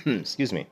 Excuse me.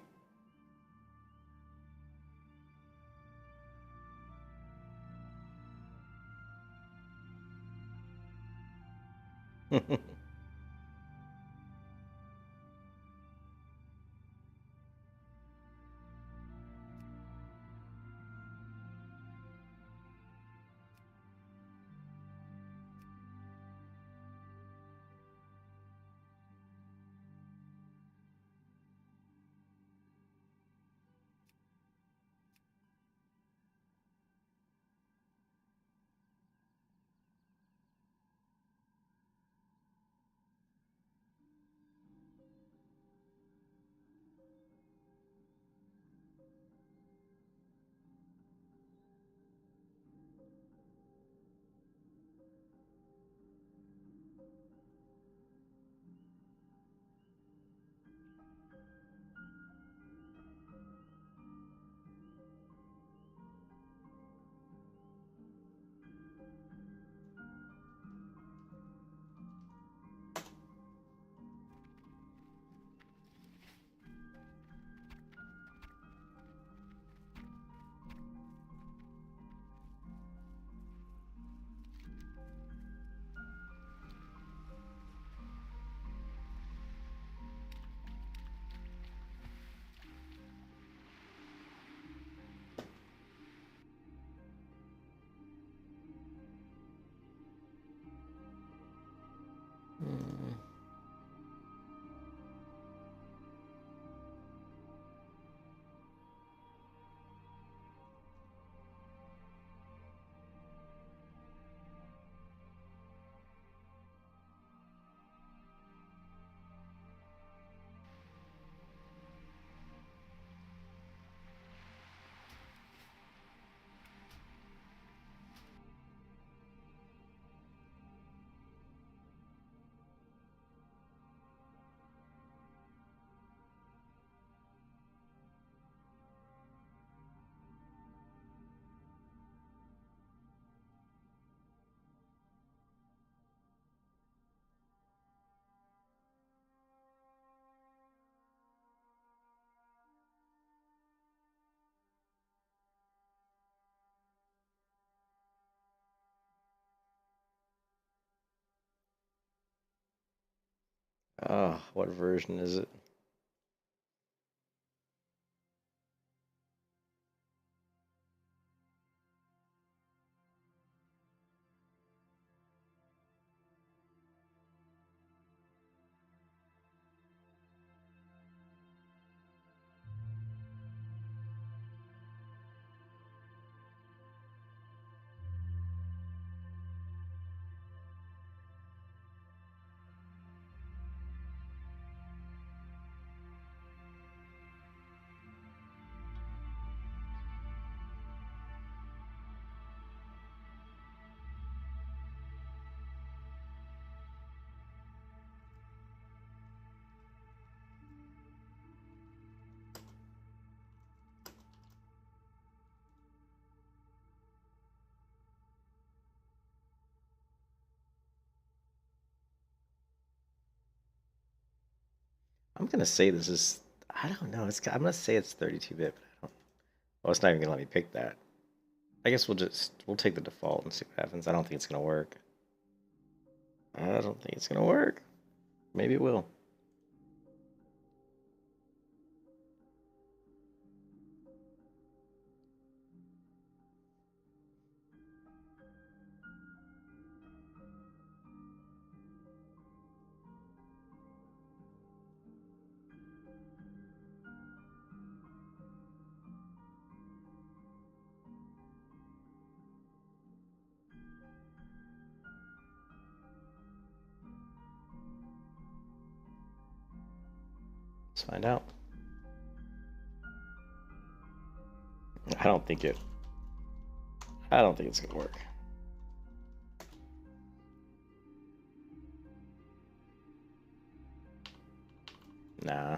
Oh, what version is it? I'm gonna say this is. I don't know. I'm gonna say it's 32-bit, but I don't. Well, it's not even gonna let me pick that. I guess we'll take the default and see what happens. I don't think it's gonna work. I don't think it's gonna work. Maybe it will. Let's find out. I don't think it. I don't think it's gonna work. Nah.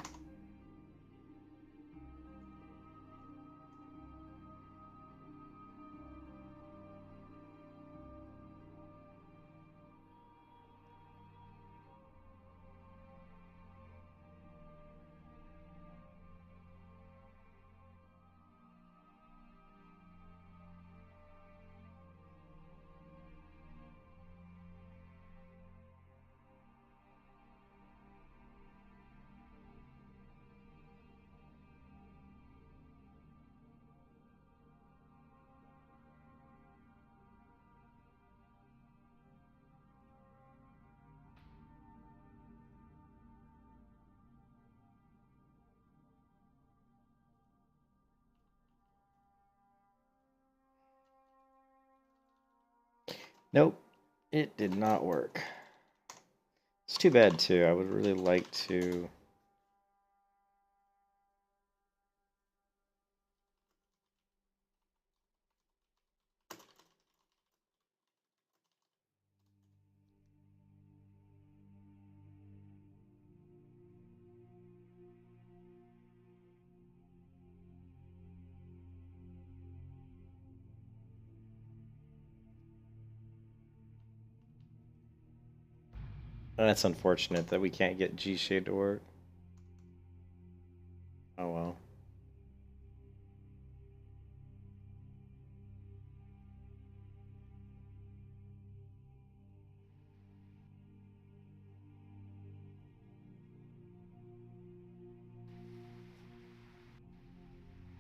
Nope, it did not work. It's too bad too. I would really like to. That's unfortunate that we can't get G Shade to work. Oh well.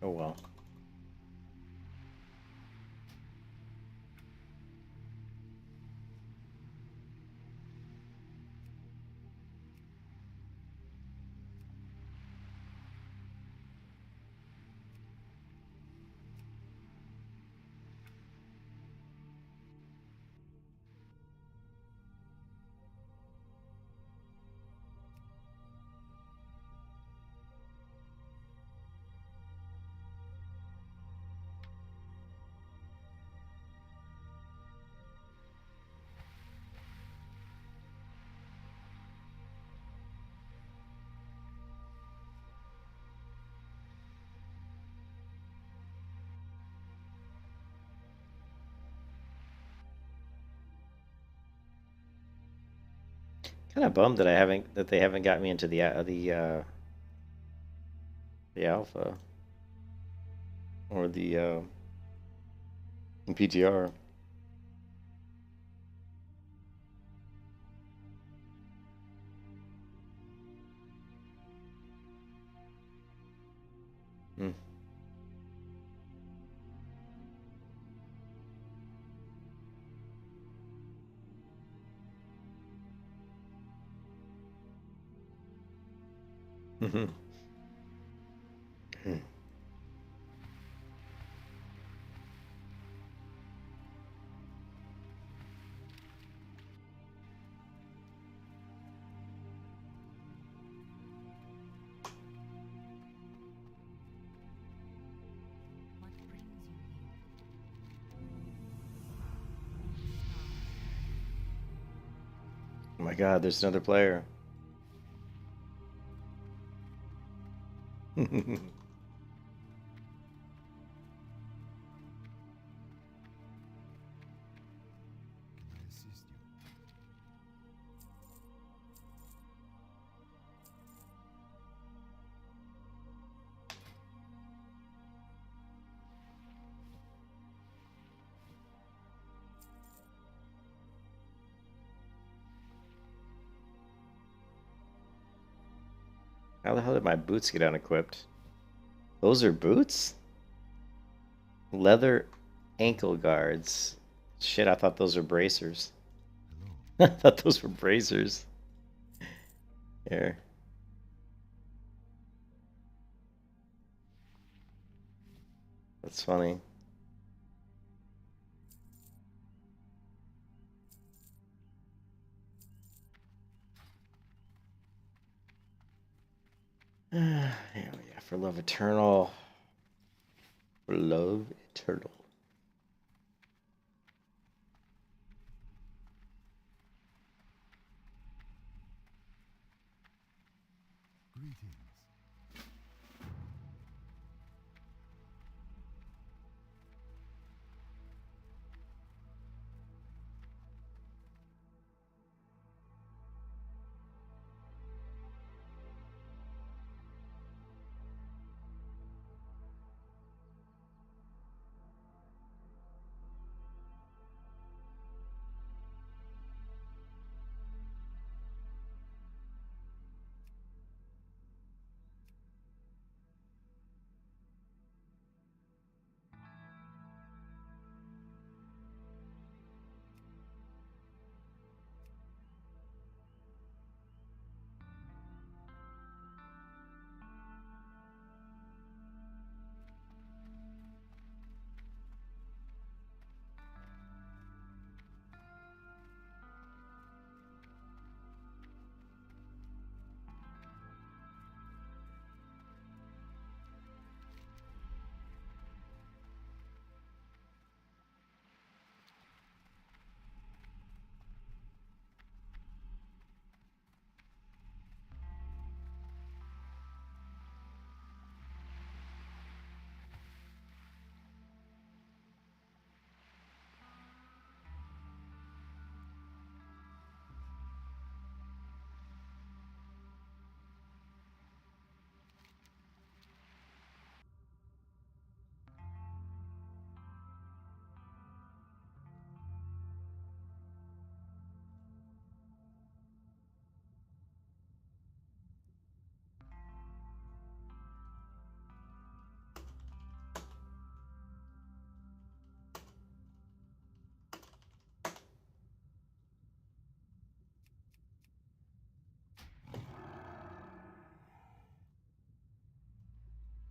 Oh well. Kind of bummed that they haven't got me into the alpha or the PTR. Hmm. Hmm. Oh my God, there's another player. How the hell did my boots get unequipped? Those are boots? Leather ankle guards. Shit, I thought those were bracers. I thought those were bracers. Here. That's funny. Yeah, for love eternal. For love eternal.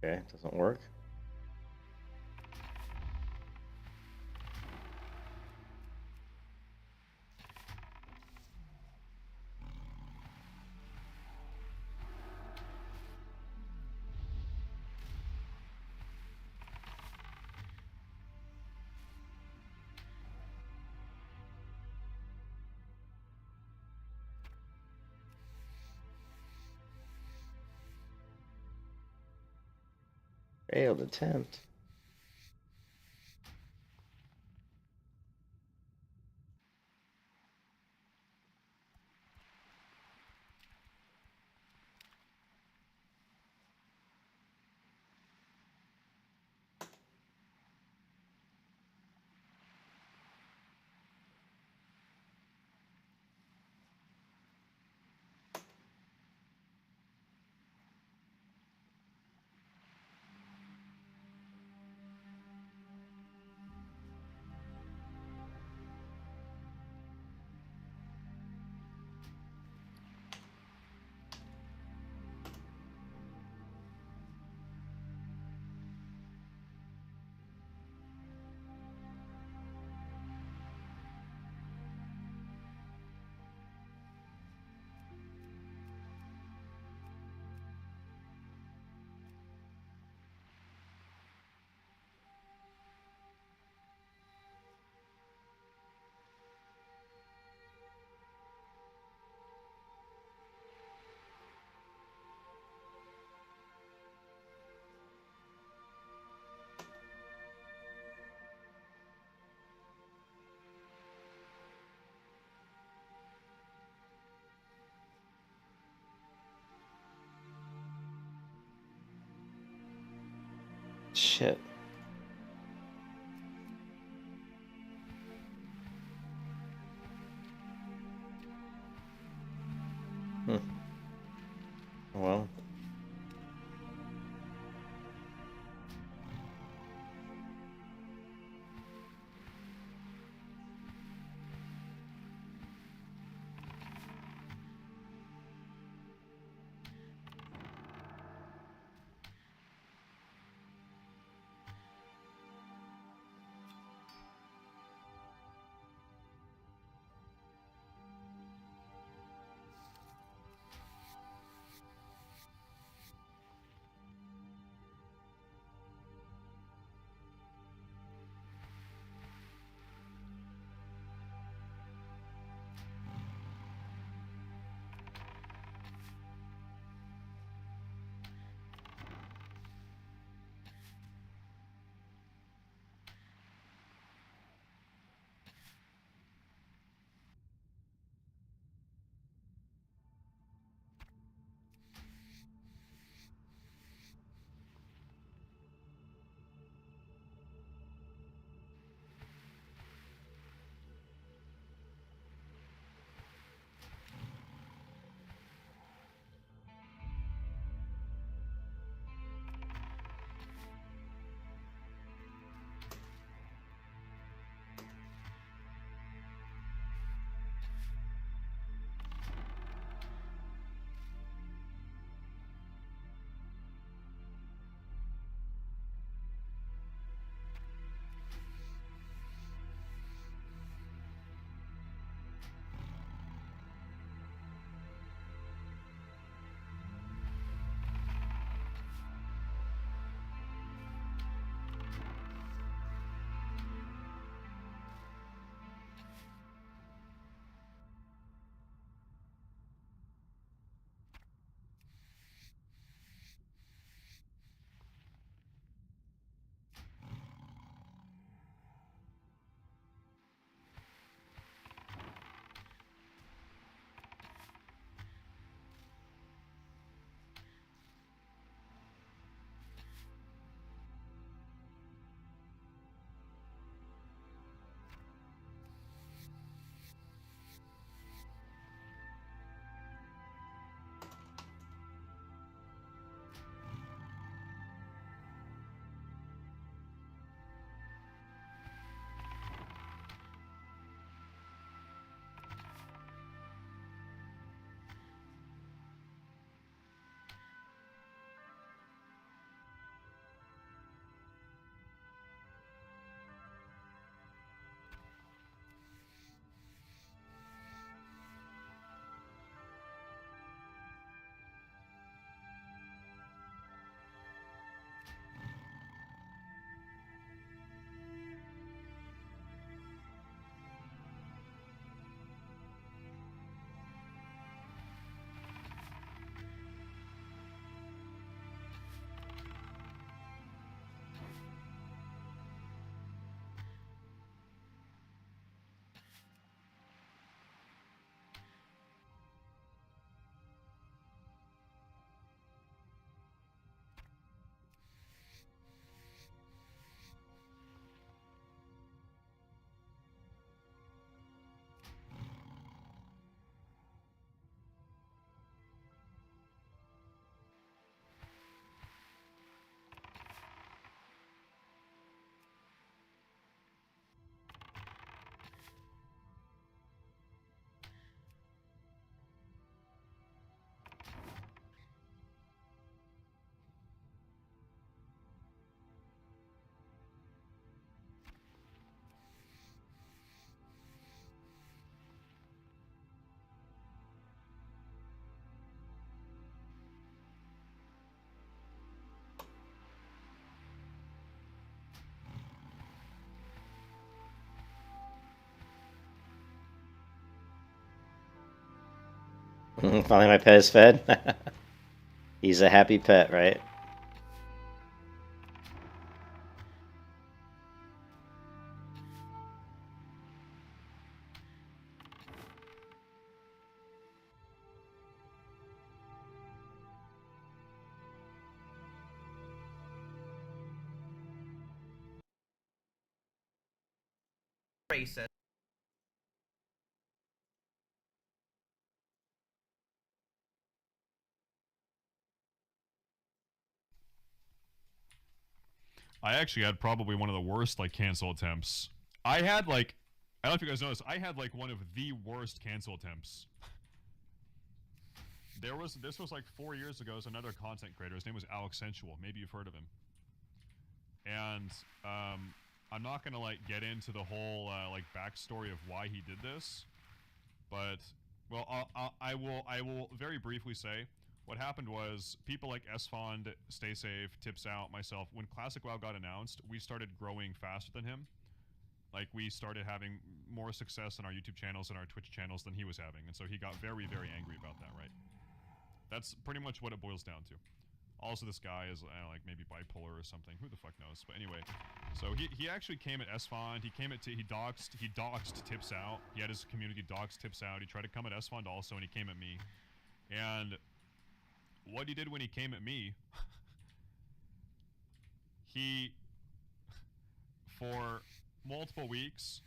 Okay, doesn't work. Failed attempt. Shit. Hmm. Well. Finally, my pet is fed. He's a happy pet, right? Racist. I actually had probably one of the worst like cancel attempts. I had like, I don't know if you guys noticed, I had like one of the worst cancel attempts. This was like 4 years ago. There's another content creator. His name was Alex Sensual. Maybe you've heard of him. And I'm not gonna like get into the whole like backstory of why he did this, but well, I will very briefly say what happened was people like SFond, Stay Safe, Tips Out, myself. When Classic WoW got announced, we started growing faster than him. Like we started having more success on our YouTube channels and our Twitch channels than he was having, and so he got very, very angry about that. Right? That's pretty much what it boils down to. Also, this guy is like maybe bipolar or something. Who the fuck knows? But anyway, so he actually came at SFond. He came at he doxed Tips Out. He had his community dox Tips Out. He tried to come at SFond also, and he came at me. And what he did when he came at me, he for multiple weeks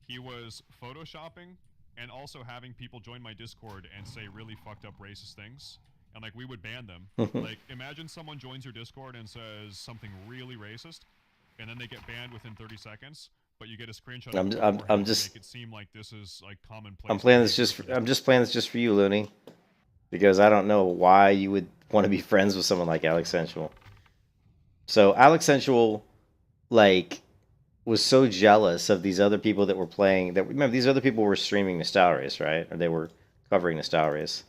he was photoshopping and also having people join my Discord and say really fucked up racist things. And like we would ban them. Like imagine someone joins your Discord and says something really racist, and then they get banned within 30 seconds. But you get a screenshot of it I'm to just make it seem like this is like commonplace. I'm playing this just for, I'm just playing this just for you, Looney, because I don't know why you would want to be friends with someone like Alex Sensual. So Alex Sensual, like, was so jealous of these other people that were playing. That remember these other people were streaming Nostalrius, right? Or they were covering Nostalrius.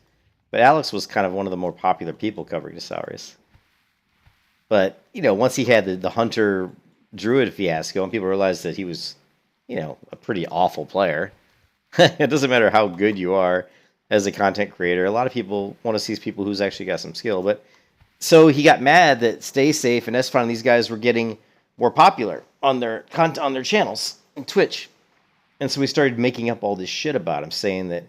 But Alex was kind of one of the more popular people covering Nostalrius. But you know, once he had the Hunter Druid fiasco, and people realized that he was, you know, a pretty awful player. It doesn't matter how good you are as a content creator. A lot of people want to see people who's actually got some skill. But so he got mad that Stay Safe and Esfon and these guys were getting more popular on their content on their channels and Twitch. And so we started making up all this shit about him, saying that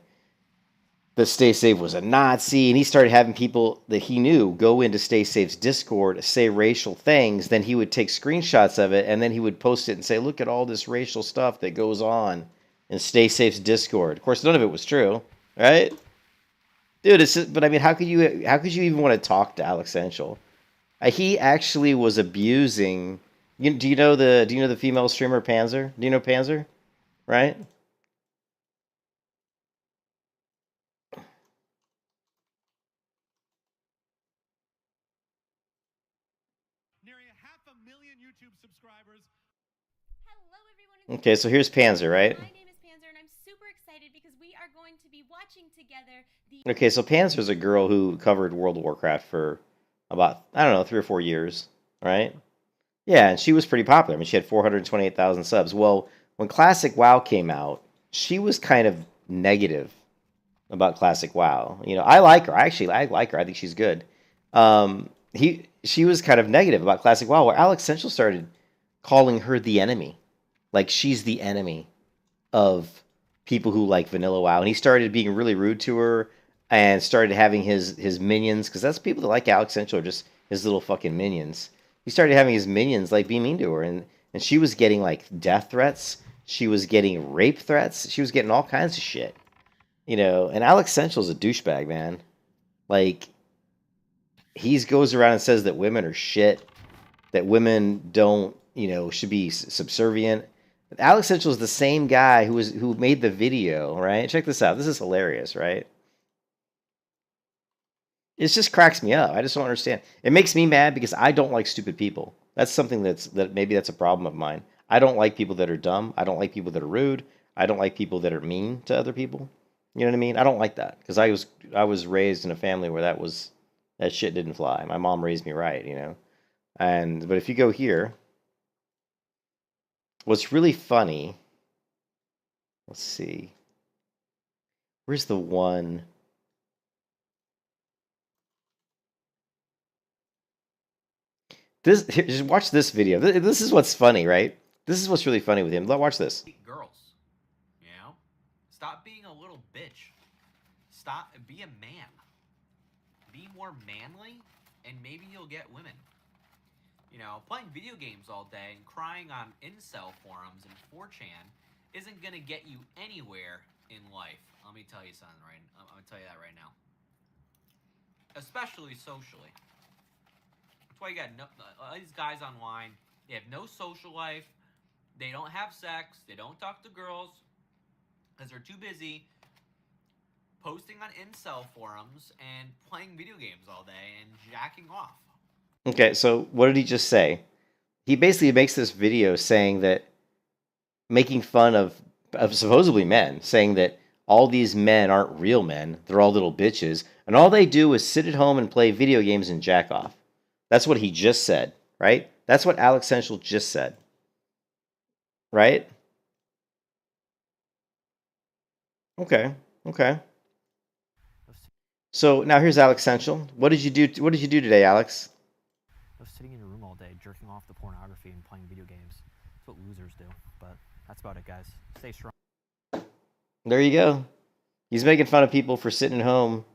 Stay Safe was a Nazi, and he started having people that he knew go into Stay Safe's Discord, say racial things. Then he would take screenshots of it, and then he would post it and say, "Look at all this racial stuff that goes on in Stay Safe's Discord." Of course, none of it was true, right? Dude, it's just, but I mean, how could you even want to talk to Alex Sensual? He actually was abusing. Do you know the female streamer Panzer? Do you know Panzer? Right? Nearing half a million YouTube subscribers. Hello everyone. Okay, so here's Panzer, right? My name is Panzer and I'm super excited because we are going to be watching together the Okay, so Panzer's a girl who covered World of Warcraft for about, I don't know, 3 or 4 years, right? Yeah, and she was pretty popular. I mean, she had 428,000 subs. Well, when Classic WoW came out, she was kind of negative about Classic WoW. You know, I like her. Actually, I like her. I think she's good. She was kind of negative about Classic WoW, where Alex Central started calling her the enemy, like she's the enemy of people who like Vanilla WoW, and he started being really rude to her and started having his minions, because that's people that like Alex Central, are just his little fucking minions. He started having his minions like be mean to her, and she was getting like death threats. She was getting rape threats. She was getting all kinds of shit. You know, and Alex Central's a douchebag, man. Like, he goes around and says that women are shit, that women don't, you know, should be subservient. Alex Central is the same guy who made the video, right? Check this out. This is hilarious, right? It just cracks me up. I just don't understand. It makes me mad because I don't like stupid people. That's something that maybe that's a problem of mine. I don't like people that are dumb. I don't like people that are rude. I don't like people that are mean to other people. You know what I mean? I don't like that because I was raised in a family where that shit didn't fly. My mom raised me right, you know. But if you go here, what's really funny, let's see. Where's the one? Just watch this video. This is what's funny, right? This is what's really funny with him. Watch this. Girls, you know, stop being a little bitch. Stop, be a man. Be more manly, and maybe you'll get women. You know, playing video games all day and crying on incel forums and 4chan isn't gonna get you anywhere in life. Let me tell you something right. I'm gonna tell you that right now. Especially socially. That's why you got all these guys online. They have no social life. They don't have sex. They don't talk to girls because they're too busy posting on incel forums and playing video games all day and jacking off. Okay, so what did he just say? He basically makes this video saying that, making fun of supposedly men, saying that all these men aren't real men. They're all little bitches. And all they do is sit at home and play video games and jack off. That's what he just said, right? That's what Alex Central just said. Right? Okay. Okay. So now here's Alex Central. What did you do? What did you do today, Alex? I was sitting in a room all day, jerking off to pornography and playing video games. That's what losers do. But that's about it, guys. Stay strong. There you go. He's making fun of people for sitting at home,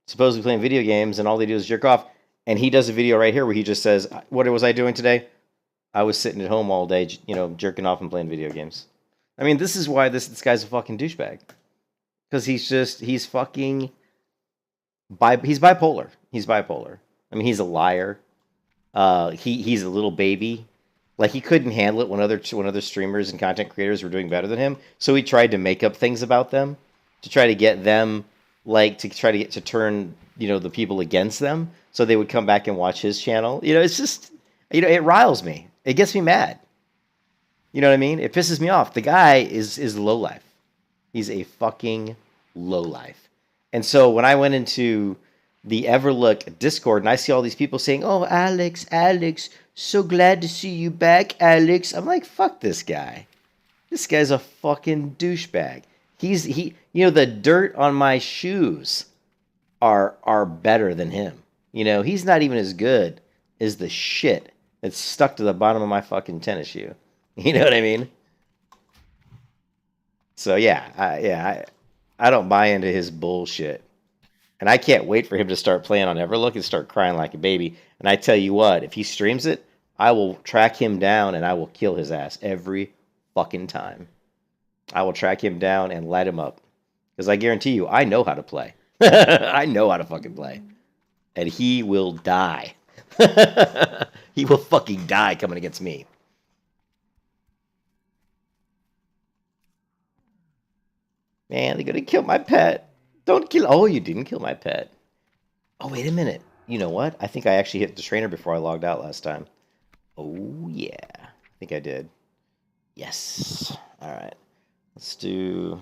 supposedly playing video games, and all they do is jerk off. And he does a video right here where he just says, "What was I doing today? I was sitting at home all day, jerking off and playing video games." I mean, this is why this guy's a fucking douchebag. Because he's fucking... he's bipolar. He's bipolar. I mean, he's a liar. He's a little baby. Like, he couldn't handle it when other streamers and content creators were doing better than him. So he tried to make up things about them to try to get them, to turn, the people against them. So they would come back and watch his channel. It's just, it riles me. It gets me mad. You know what I mean? It pisses me off. The guy is lowlife. He's a fucking lowlife. And so when I went into the Everlook Discord and I see all these people saying, "Oh, Alex, so glad to see you back, Alex." I'm like, fuck this guy. This guy's a fucking douchebag. The dirt on my shoes are better than him. He's not even as good as the shit that's stuck to the bottom of my fucking tennis shoe. You know what I mean? So yeah, I don't buy into his bullshit. And I can't wait for him to start playing on Everlook and start crying like a baby. And I tell you what, if he streams it, I will track him down and I will kill his ass every fucking time. I will track him down and light him up. Because I guarantee you, I know how to play. I know how to fucking play. And he will die. He will fucking die coming against me. Man, they're gonna kill my pet. Don't kill... Oh, you didn't kill my pet. Oh, wait a minute. You know what? I think I actually hit the trainer before I logged out last time. Oh, yeah. I think I did. Yes. All right. Let's do...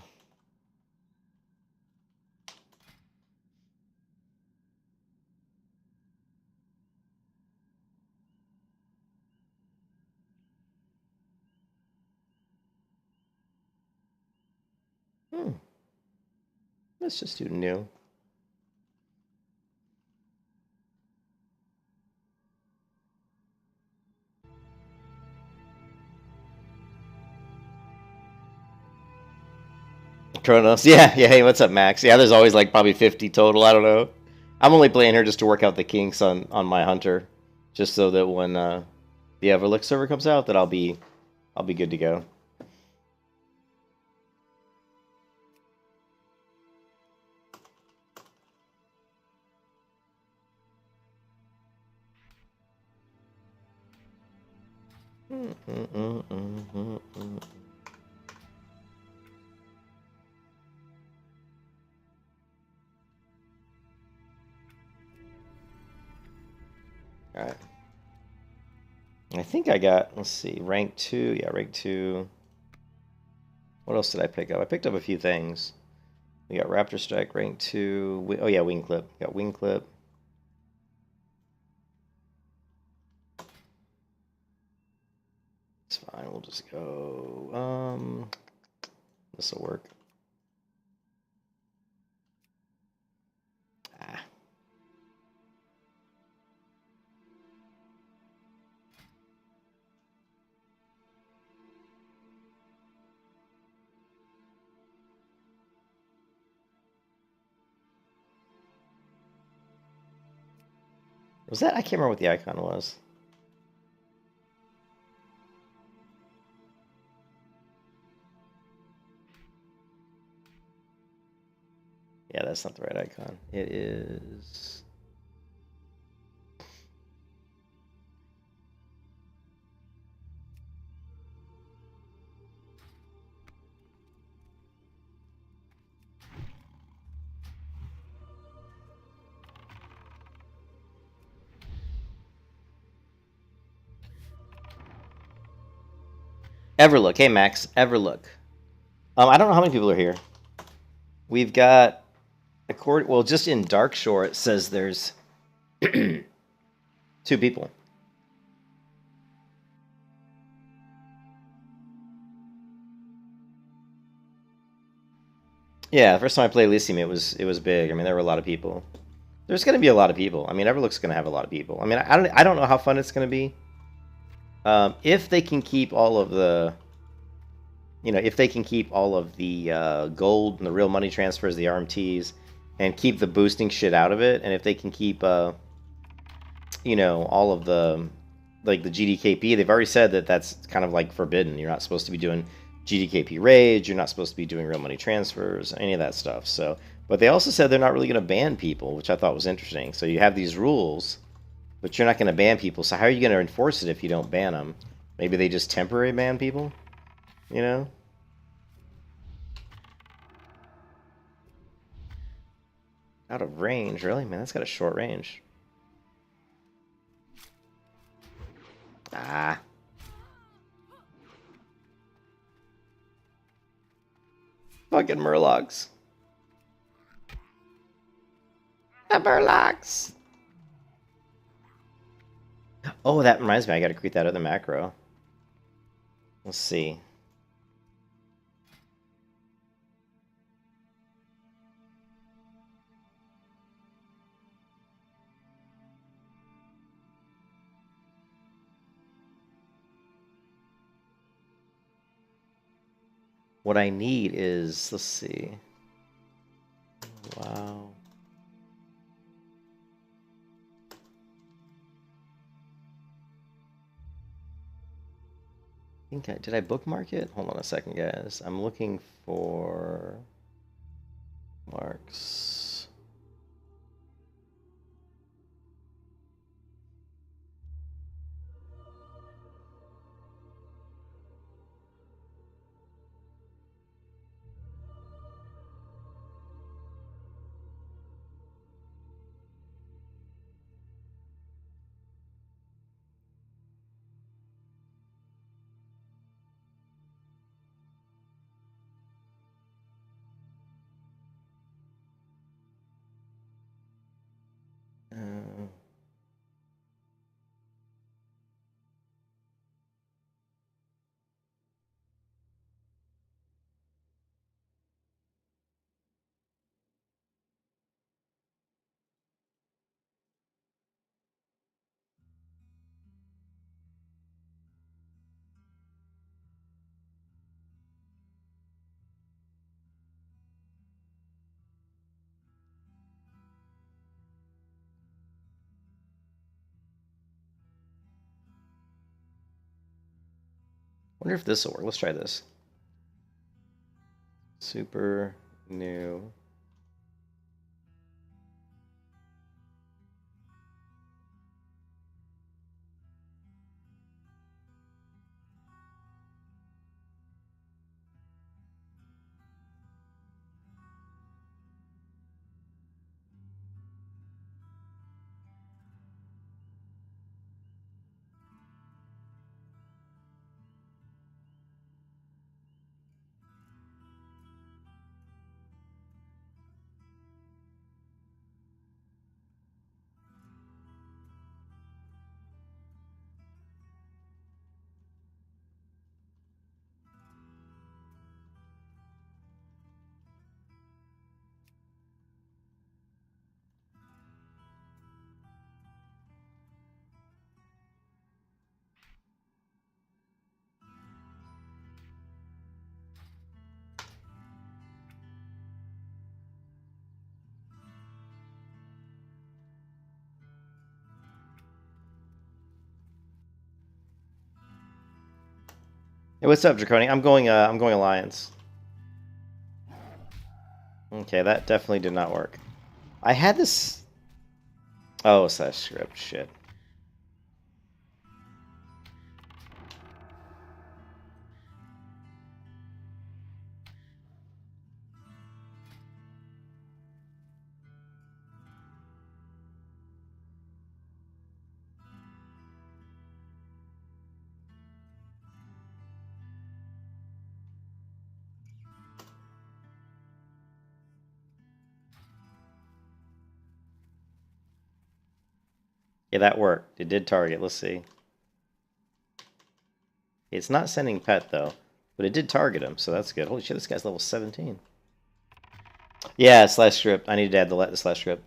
Let's just do new. KRONOS. Yeah. Hey, what's up, Max? Yeah, there's always like probably 50 total. I don't know. I'm only playing here just to work out the kinks on my hunter, just so that when the Everlook server comes out, that I'll be good to go. All right. I think I got, let's see, rank 2. Yeah, rank 2. What else did I pick up? I picked up a few things. We got Raptor Strike, rank 2. Oh, yeah, Wing Clip. Got Wing Clip. It's fine. We'll just go. This will work. Was that? I can't remember what the icon was. Yeah, that's not the right icon. It is... Everlook. Hey, Max. Everlook. I don't know how many people are here. We've got... Well, just in Darkshore, it says there's 2 people. Yeah, the first time I played Elysium, it was big. I mean, there were a lot of people. There's going to be a lot of people. I mean, Everlook's going to have a lot of people. I mean, I don't know how fun it's going to be. If they can keep all of the, if they can keep all of the gold and the real money transfers, the RMTs, and keep the boosting shit out of it, and if they can keep, all of the, like the GDKP, they've already said that that's kind of like forbidden. You're not supposed to be doing GDKP raids. You're not supposed to be doing real money transfers, any of that stuff. So, but they also said they're not really going to ban people, which I thought was interesting. So you have these rules, but you're not going to ban people. So how are you going to enforce it if you don't ban them? Maybe they just temporary ban people, Out of range, really? Man, that's got a short range. Ah. Fucking Murlocs. The Murlocs! Oh, that reminds me, I gotta create that other macro. Let's see. What I need is, let's see. Wow. Did I bookmark it? Hold on a second, guys. I'm looking for marks. Uh, wonder if this will work. Let's try this. Super new. Hey, what's up, Draconi? I'm going Alliance. Okay, that definitely did not work. I had this... Oh, slash script. Shit. Yeah, that worked. It did target. Let's see. It's not sending pet, though. But it did target him, so that's good. Holy shit, this guy's level 17. Yeah, slash script. I need to add the slash script.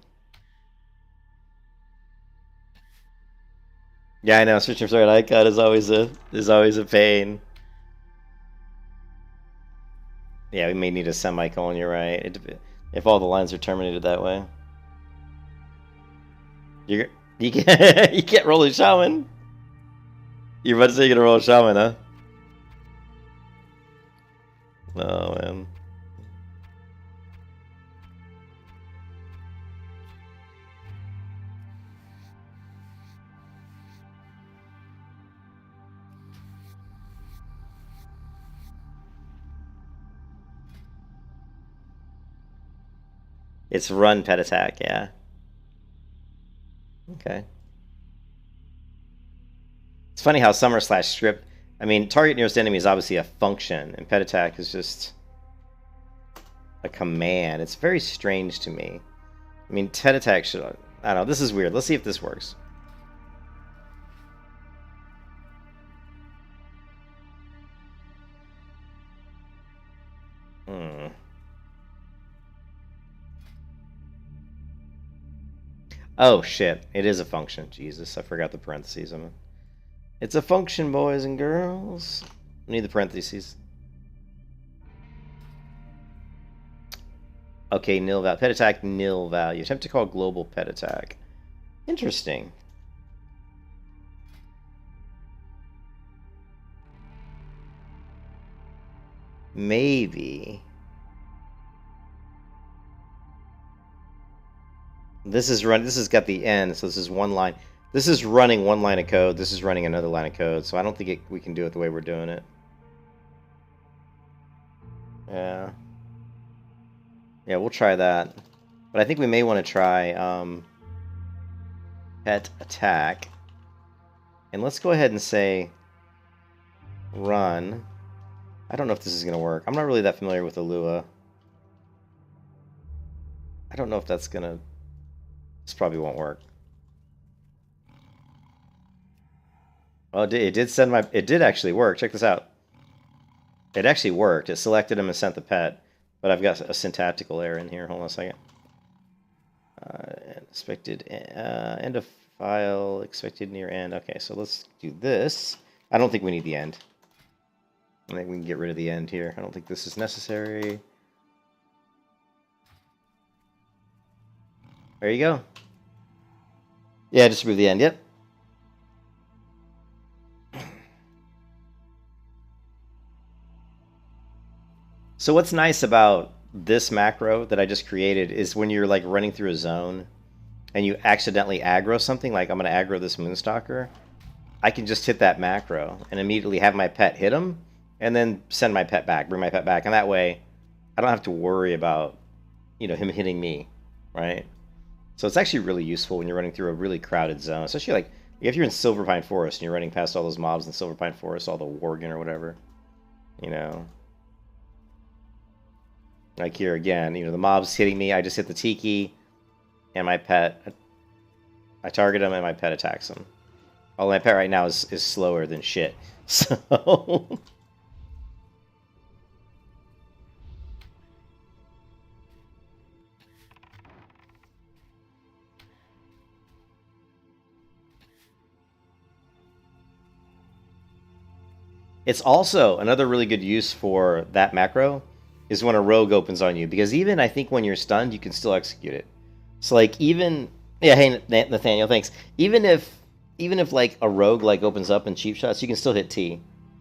Yeah, I know. Switching from right icon is always a pain. Yeah, we may need a semicolon. You're right. If all the lines are terminated that way, you can't you can't roll a shaman. You're about to say you're gonna roll a shaman, huh? Oh man. It's run pet attack, yeah. Okay. It's funny how summer slash strip. I mean, target nearest enemy is obviously a function, and pet attack is just a command. It's very strange to me. I mean, pet attack should... I don't know. This is weird. Let's see if this works. Oh, shit. It is a function. Jesus, I forgot the parentheses. It's a function, boys and girls. I need the parentheses. Okay, nil value. Pet attack, nil value. Attempt to call global pet attack. Interesting. Maybe. This has got the end, so this is one line. This is running one line of code. This is running another line of code, so I don't think we can do it the way we're doing it. Yeah. Yeah, we'll try that. But I think we may want to try pet attack. And let's go ahead and say run. I don't know if this is going to work. I'm not really that familiar with Alua. I don't know if that's going to... This probably won't work. Oh, it did send my... It did actually work. Check this out. It actually worked. It selected him and sent the pet. But I've got a syntactical error in here. Hold on a second. Expected end of file. Expected near end. Okay, so let's do this. I don't think we need the end. I think we can get rid of the end here. I don't think this is necessary. There you go. Yeah, just remove the end. Yep. So what's nice about this macro that I just created is when you're like running through a zone and you accidentally aggro something, like I'm going to aggro this Moonstalker, I can just hit that macro and immediately have my pet hit him and then send my pet back, bring my pet back. And that way I don't have to worry about, you know, him hitting me, right? So it's actually really useful when you're running through a really crowded zone, especially like if you're in Silverpine Forest and you're running past all those mobs in Silverpine Forest, all the Worgen or whatever, you know. Like here again, you know, the mob's hitting me, I just hit the Tiki, and my pet, I target him and my pet attacks him. Although my pet right now is slower than shit, so... It's also another really good use for that macro is when a rogue opens on you, because even I think when you're stunned, you can still execute it. So like even hey Nathaniel, thanks. Even if like a rogue like opens up and cheap shots, you can still hit T,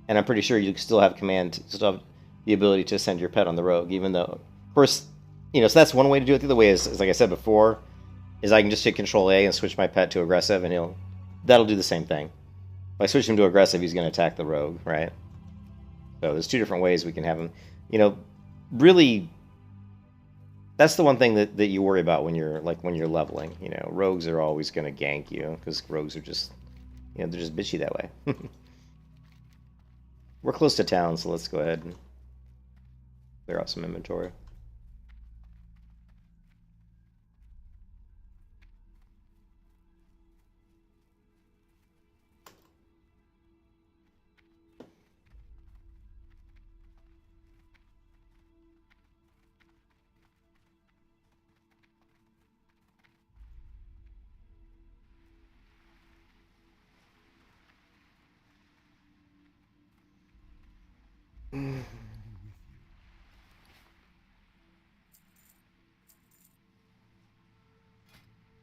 and I'm pretty sure you still have still have the ability to send your pet on the rogue, even though, of course, so that's one way to do it. The other way is like I said before, is I can just hit Control A and switch my pet to aggressive, and that'll do the same thing. If I switch him to aggressive, he's going to attack the rogue, right? So there's 2 different ways we can have him. Really, that's the one thing that you worry about when you're leveling. Rogues are always going to gank you because rogues are just, they're just bitchy that way. We're close to town, so let's go ahead and clear out some inventory.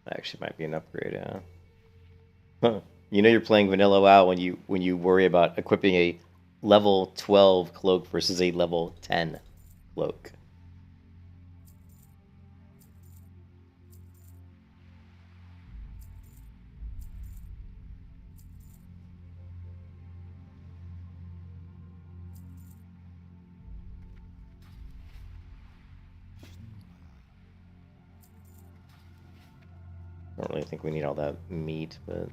That actually might be an upgrade, yeah. Huh. You're playing vanilla WoW when you worry about equipping a level 12 cloak versus a level 10 cloak. I don't really think we need all that meat, but...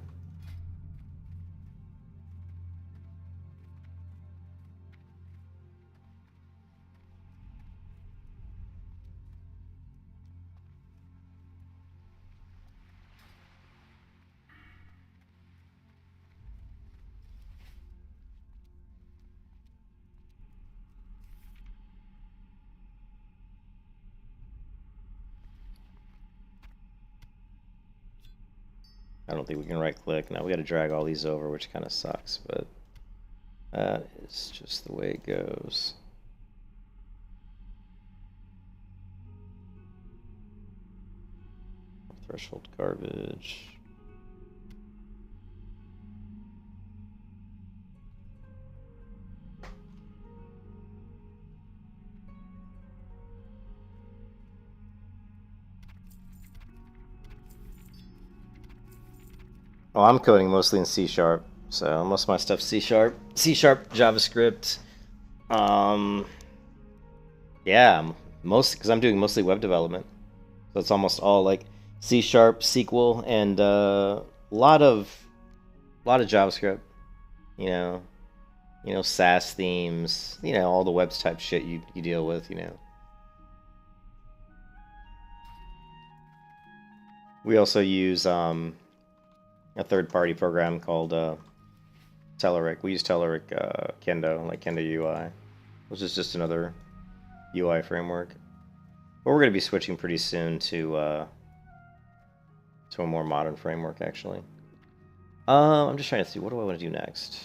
I don't think we can right-click. Now we got to drag all these over, which kind of sucks, but that is just the way it goes. Threshold garbage. Oh, I'm coding mostly in C#, so most of my stuff's C#, JavaScript. Yeah, because I'm doing mostly web development, so it's almost all like C#, SQL, and a lot of JavaScript. SAS themes. All the web type shit you deal with. We also use a third-party program called Telerik. We use Telerik Kendo, like Kendo UI, which is just another UI framework. But we're going to be switching pretty soon to a more modern framework, actually. I'm just trying to see, what do I want to do next?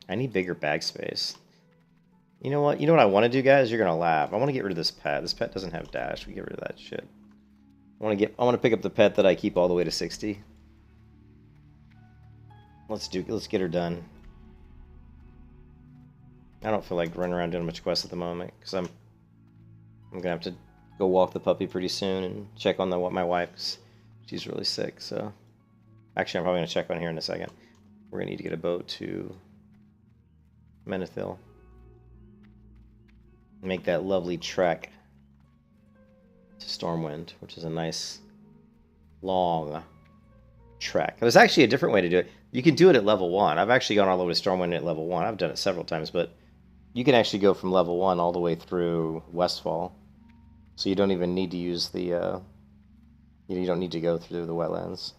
I need bigger bag space. You know what? You know what I want to do, guys? You're gonna laugh. I want to get rid of this pet. This pet doesn't have dash. We get rid of that shit. I want to pick up the pet that I keep all the way to 60. Let's get her done. I don't feel like running around doing much quests at the moment because I'm gonna have to go walk the puppy pretty soon and check on my wife 'cause she's really sick. So actually, I'm probably gonna check on her in a second. We're gonna need to get a boat to Menethil. Make that lovely trek to Stormwind, which is a nice long trek. There's actually a different way to do it. You can do it at level 1. I've actually gone all the way to Stormwind at level 1. I've done it several times, but you can actually go from level 1 all the way through Westfall. So you don't even need to use the you don't need to go through the wetlands.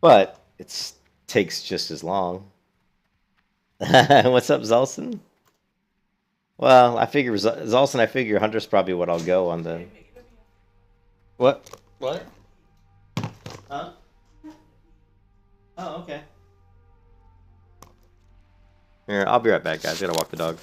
But it takes just as long. What's up, Zolson? Well, I figure Zolson. I figure Hunter's probably what I'll go on the. What? What? Huh? Oh, okay. Here, I'll be right back, guys. I gotta walk the dog.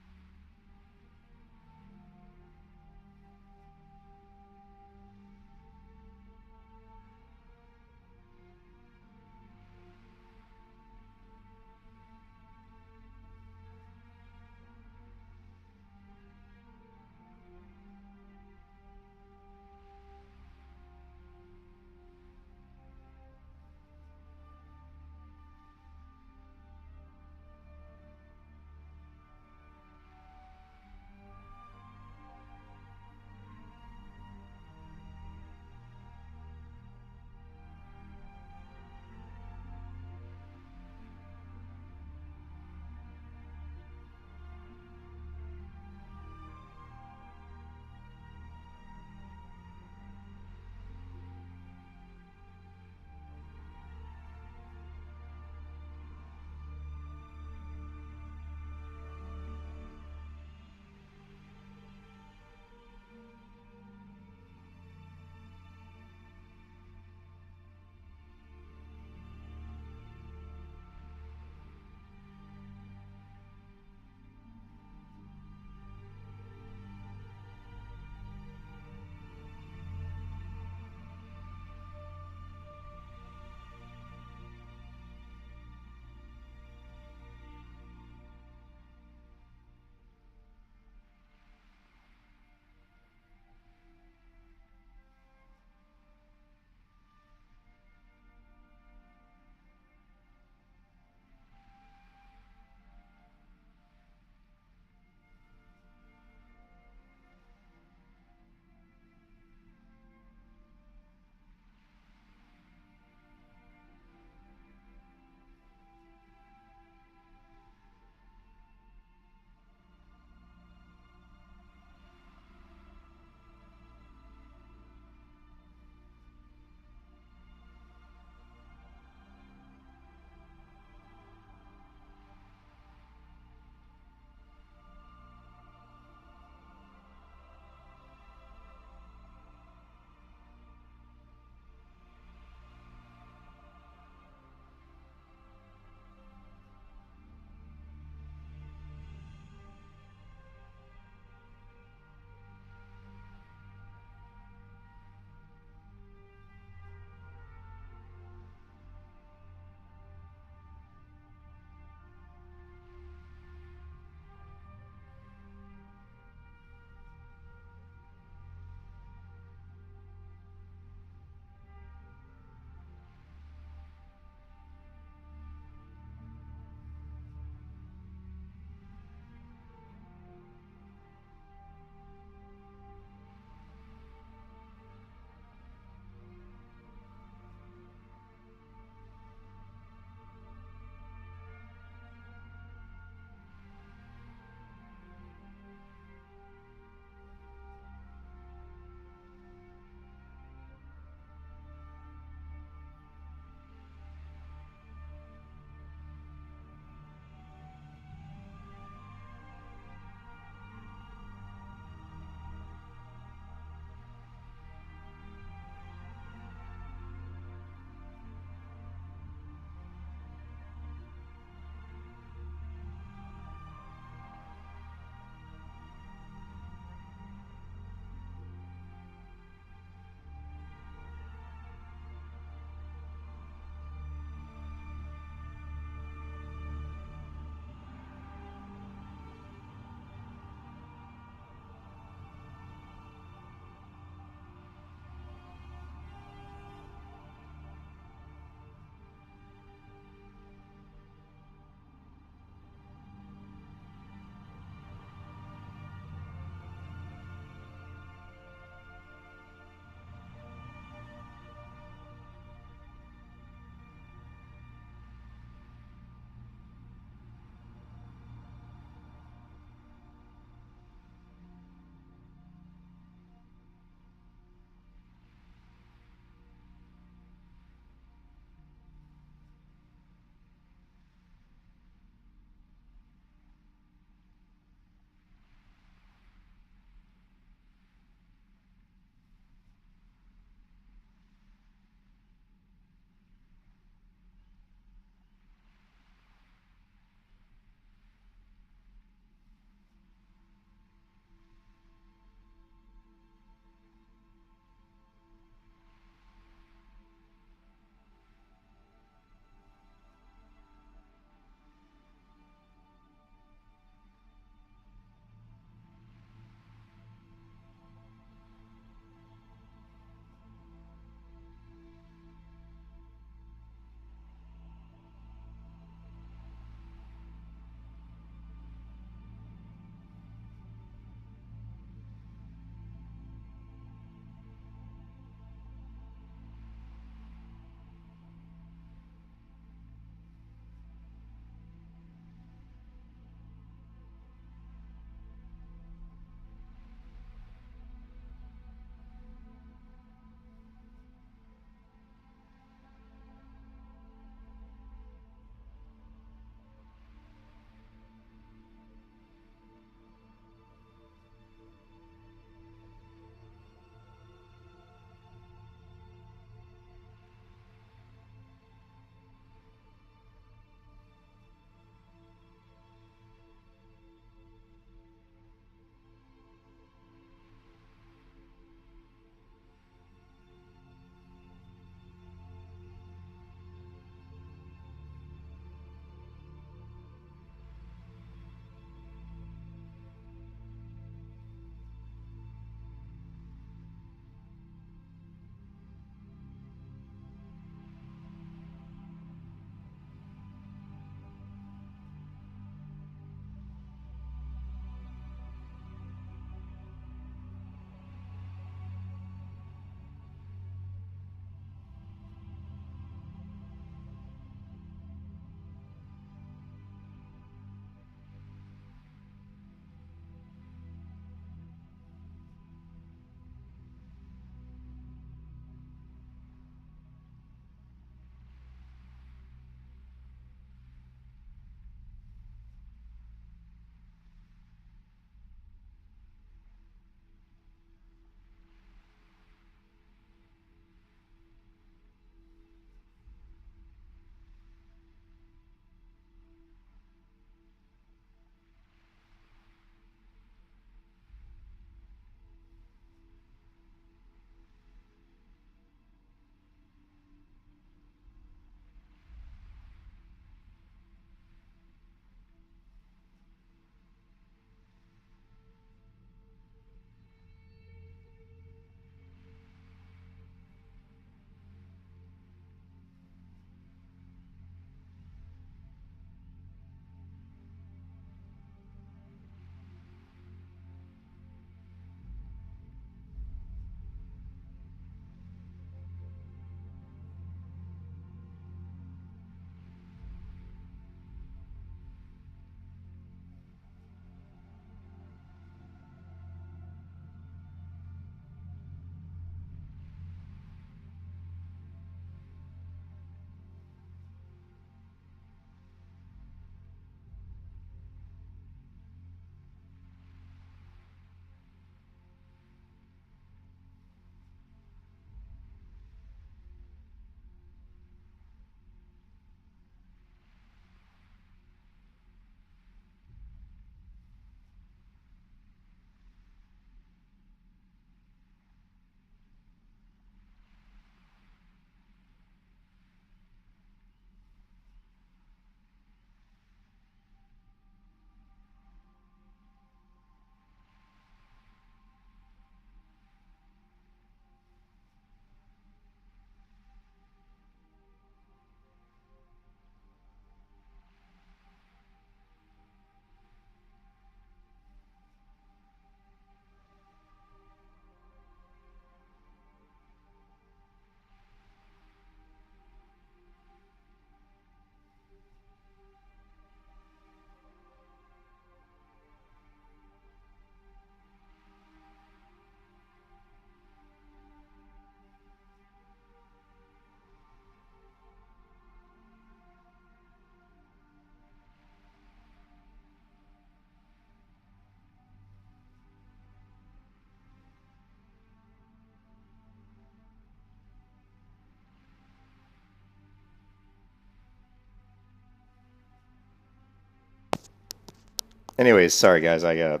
Anyways, sorry guys, I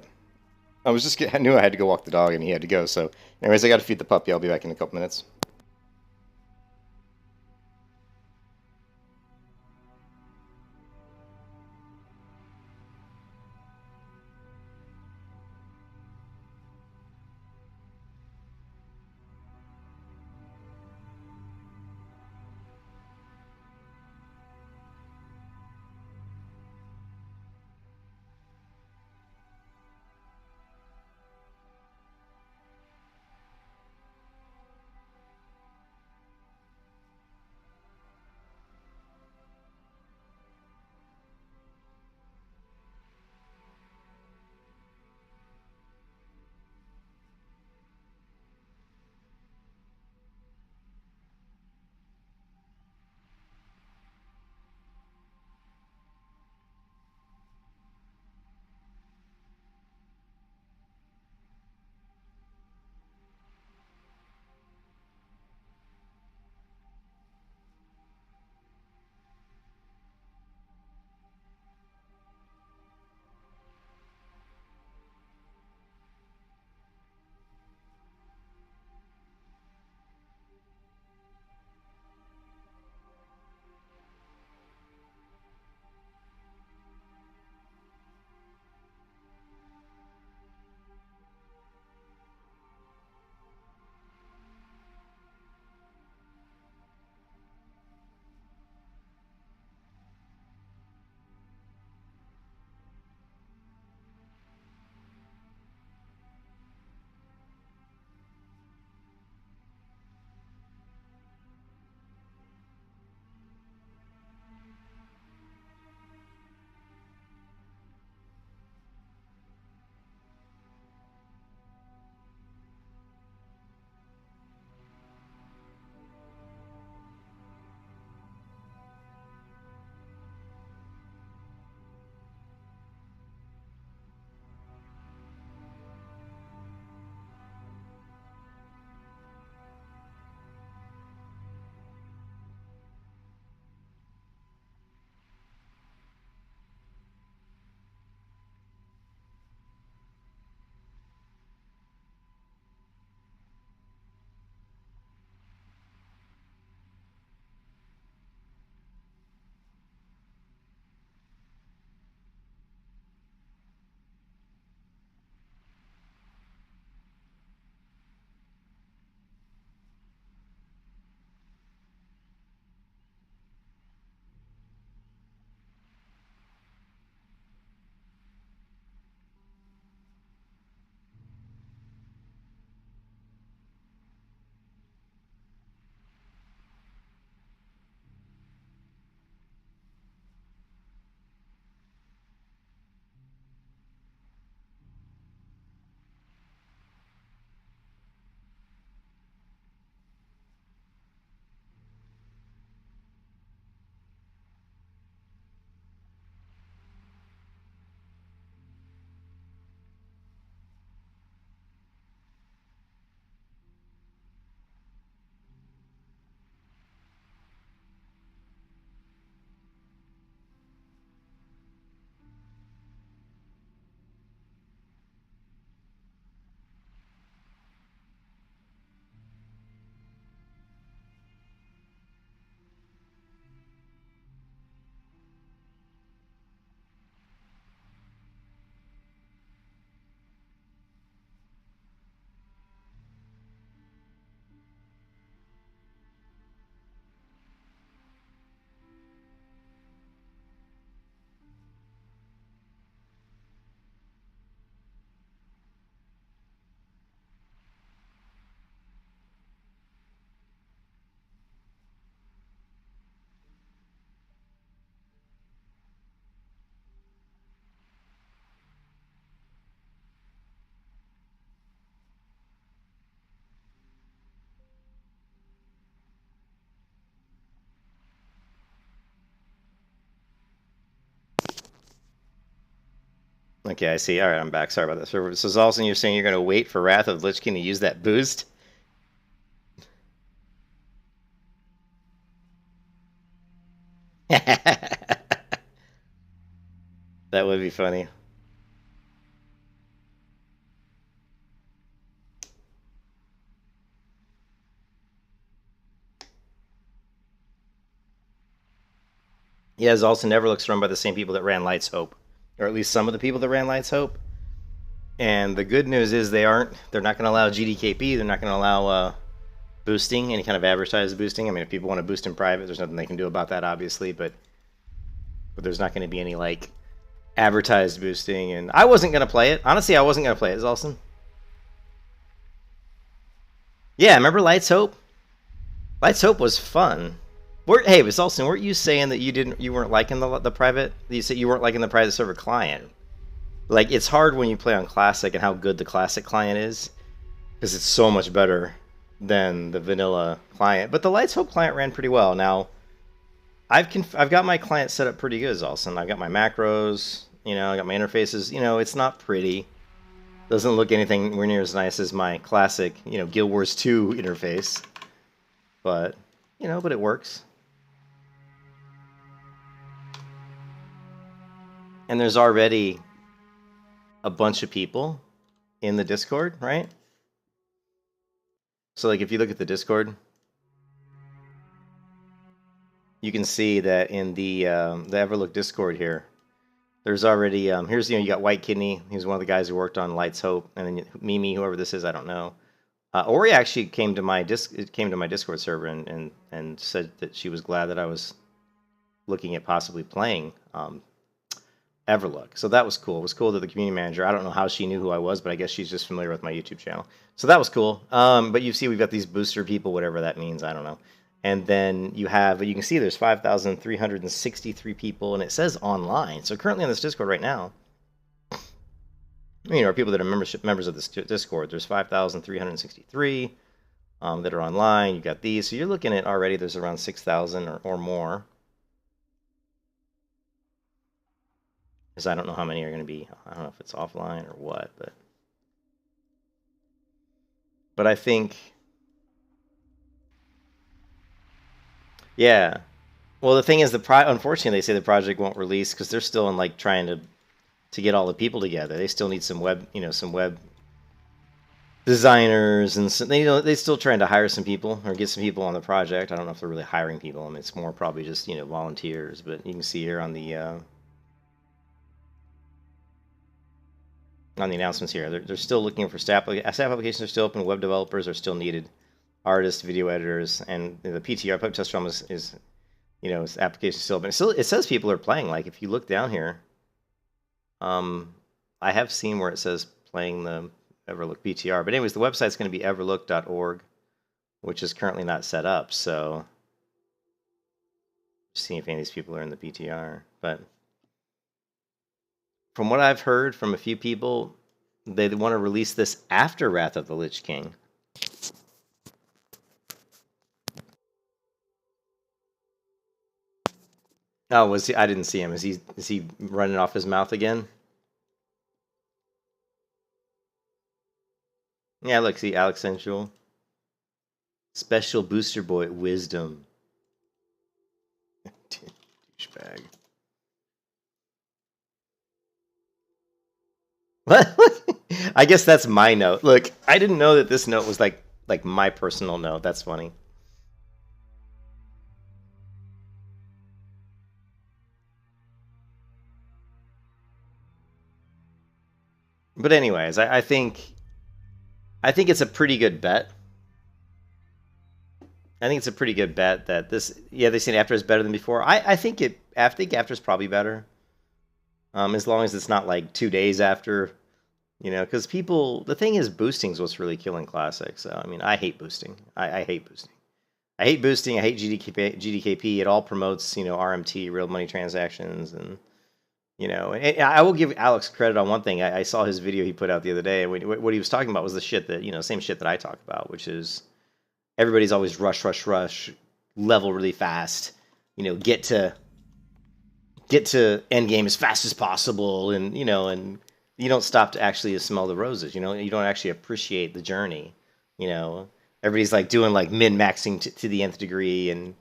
was just I knew I had to go walk the dog and he had to go. So, anyways, I got to feed the puppy. I'll be back in a couple minutes. Okay, I see. All right, I'm back. Sorry about this. So, Zalson, you're saying you're going to wait for Wrath of the Lich King to use that boost? That would be funny. Yeah, it's also Everlook's run by the same people that ran Lights Hope, or at least some of the people that ran Lights Hope. And the good news is they're not going to allow GDKP. They're not going to allow boosting, any kind of advertised boosting. I mean, if people want to boost in private, there's nothing they can do about that, obviously. But there's not going to be any like advertised boosting. And I wasn't going to play it. Honestly, I wasn't going to play it, Zolson. Yeah, remember Lights Hope? Lights Hope was fun. Hey, Zolson, weren't you saying that you weren't liking the private? You said you weren't liking the private server client. Like, it's hard when you play on Classic and how good the Classic client is, because it's so much better than the vanilla client. But the Lights Hope client ran pretty well. Now, I've got my client set up pretty good, Zolson. I've got my macros, I got my interfaces. It's not pretty. Doesn't look anything near as nice as my classic, Guild Wars 2 interface. But, but it works. And there's already a bunch of people in the Discord, right? So, like, if you look at the Discord, you can see that in the Everlook Discord here, there's already here's you got White Kidney. He's one of the guys who worked on Lights Hope, and then Mimi, whoever this is, I don't know. Ori actually came to my Discord server and said that she was glad that I was looking at possibly playing Everlook. So that was cool. It was cool that the community manager, I don't know how she knew who I was, but I guess she's just familiar with my YouTube channel. So that was cool. But you see we've got these booster people, whatever that means, I don't know. And then you can see there's 5,363 people, and it says online. So currently on this Discord right now, or people that are members of this Discord, there's 5,363 that are online. You got these. So you're looking at already there's around 6,000 or more. Because I don't know how many are going to be. I don't know if it's offline or what, but I think, yeah. Well, the thing is, unfortunately, they say the project won't release because they're still in like trying to get all the people together. They still need some web, some web designers, and they're still trying to hire some people or get some people on the project. I don't know if they're really hiring people. I mean, it's more probably just volunteers. But you can see here on the announcements here, they're still looking for staff. Staff applications are still open. Web developers are still needed. Artists, video editors, and the PTR Public Test ROM is its application still open. It says people are playing. Like if you look down here, I have seen where it says playing the Everlook PTR. But anyways, the website's going to be everlook.org, which is currently not set up. So just seeing if any of these people are in the PTR. But from what I've heard from a few people, they want to release this after Wrath of the Lich King. Oh, was he? I didn't see him. Is he running off his mouth again? Yeah, look, see Alex Sensual. Special booster boy wisdom. Douchebag. What? I guess that's my note. Look, I didn't know that this note was like my personal note. That's funny. But anyways, I think it's a pretty good bet. I think it's a pretty good bet that this. Yeah, they say after is better than before. I think after is probably better. As long as it's not like 2 days after, because people. The thing is, boosting is what's really killing Classic. So I mean, I hate boosting. I hate boosting. I hate boosting. I hate GDKP. It all promotes RMT, real money transactions, and. And I will give Alex credit on one thing. I saw his video he put out the other day. What he was talking about was the shit that, same shit that I talk about, which is everybody's always rush, level really fast, get to end game as fast as possible. And, and you don't stop to actually smell the roses, you don't actually appreciate the journey. Everybody's like doing like min-maxing to the nth degree. And,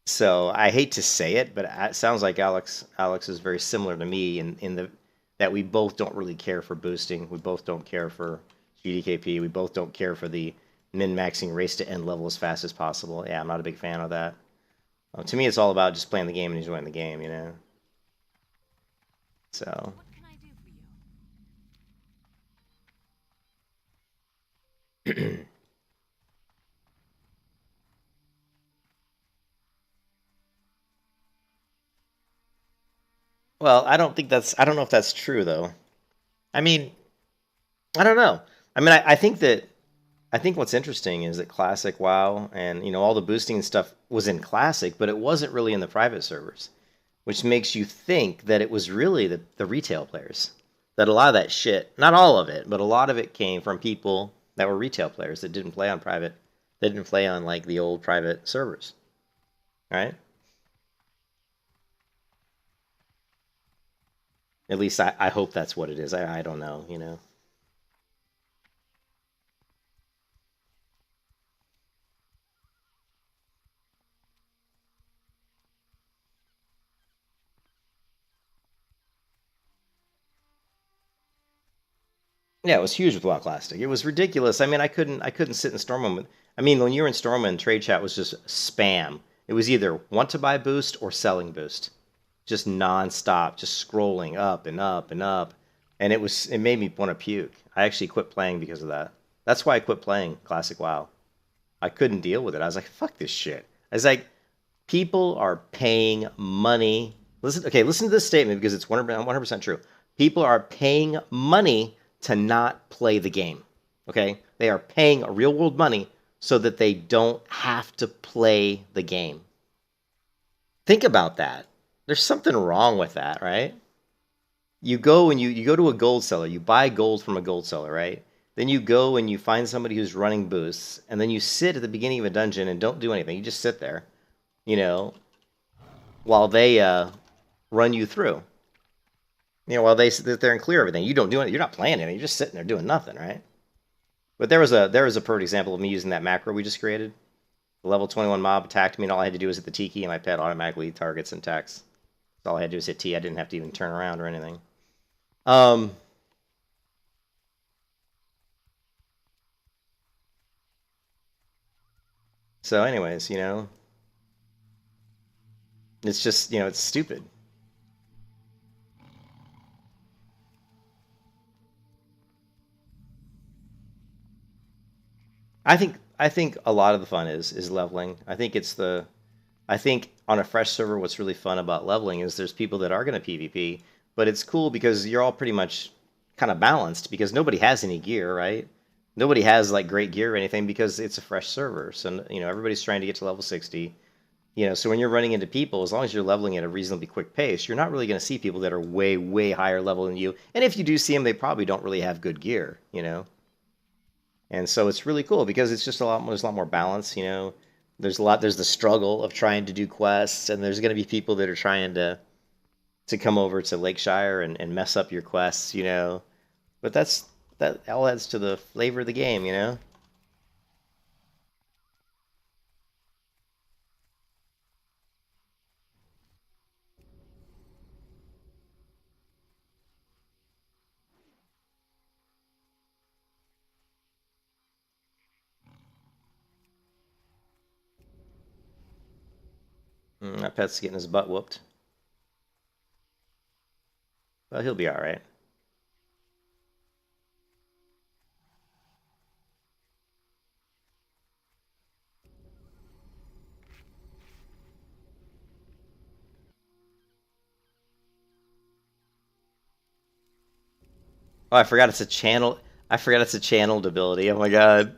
so I hate to say it, but it sounds like Alex is very similar to me in that we both don't really care for boosting. We both don't care for GDKP. We both don't care for the min-maxing race to end level as fast as possible. Yeah, I'm not a big fan of that. To me, it's all about just playing the game and enjoying the game, you know? So. What can I do for you? Well, I don't know if that's true, though. I mean, I don't know. I mean, I think what's interesting is that Classic WoW and, you know, all the boosting and stuff was in Classic, but it wasn't really in the private servers, which makes you think that it was really the retail players. That a lot of that shit, not all of it, but a lot of it came from people that were retail players that didn't play on private, they didn't play on like the old private servers, right? At least I hope that's what it is. I don't know, you know. Yeah, it was huge with WoW Classic. It was ridiculous. I mean, I couldn't sit in Stormwind. I mean, when you were in Stormwind, trade chat was just spam. It was either want to buy boost or selling boost, just nonstop, just scrolling up and up and up, and it made me want to puke. I actually quit playing because of that. That's why I quit playing Classic WoW. I couldn't deal with it. I was like, fuck this shit. I was like, people are paying money. Listen to this statement because it's 100% true. People are paying money to not play the game. Okay? They are paying real world money so that they don't have to play the game. Think about that. There's something wrong with that, right? You go and you go to a gold seller, you buy gold from a gold seller, right? Then you go and you find somebody who's running boosts, and then you sit at the beginning of a dungeon and don't do anything. You just sit there, you know, while they run you through. You know, while they sit there and clear everything. You don't do it. You're not playing anything. You're just sitting there doing nothing, right? But there was a perfect example of me using that macro we just created. The level 21 mob attacked me, and all I had to do was hit the Tiki, and my pet automatically targets and attacks. So all I had to do was hit T. I didn't have to even turn around or anything. So, anyways, you know, it's just, you know, it's stupid. I think a lot of the fun is leveling. I think on a fresh server, what's really fun about leveling is there's people that are going to PvP, but it's cool because you're all pretty much kind of balanced because nobody has any gear, right? Nobody has like great gear or anything because it's a fresh server. So, you know, everybody's trying to get to level 60. You know, so when you're running into people, as long as you're leveling at a reasonably quick pace, you're not really going to see people that are way, way higher level than you. And if you do see them, they probably don't really have good gear, you know? And so it's really cool because it's just there's a lot more balance, you know. There's the struggle of trying to do quests, and there's going to be people that are trying to come over to Lakeshire and mess up your quests, you know. But that all adds to the flavor of the game, you know. That pet's getting his butt whooped. Well, he'll be all right. Oh, I forgot it's a channel. I forgot it's a channeled ability. Oh my god.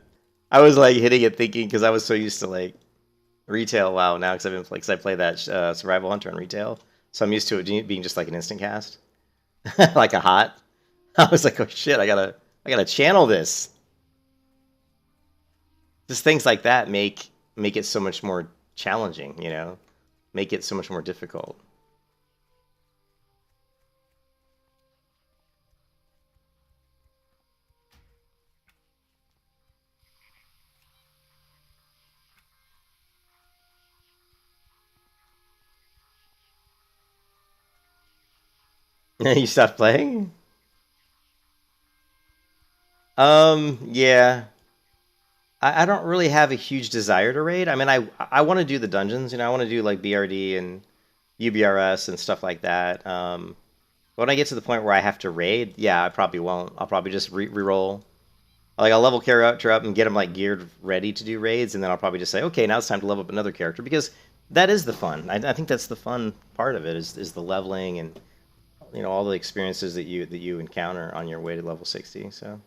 I was like hitting it thinking because I was so used to like retail WoW now because I've been because I play that Survival Hunter in retail, so I'm used to it being just like an instant cast, like a hot. I was like, oh shit, I gotta channel this. Just things like that make it so much more challenging, you know, make it so much more difficult. You stopped playing? Yeah. I don't really have a huge desire to raid. I mean, I want to do the dungeons. You know, I want to do like BRD and UBRS and stuff like that. When I get to the point where I have to raid, yeah, I probably won't. I'll probably just re-roll. Like, I'll level character up and get him like geared ready to do raids, and then I'll probably just say, okay, now it's time to level up another character, because that is the fun. I think that's the fun part of it is the leveling and, you know, all the experiences that you encounter on your way to level 60. So.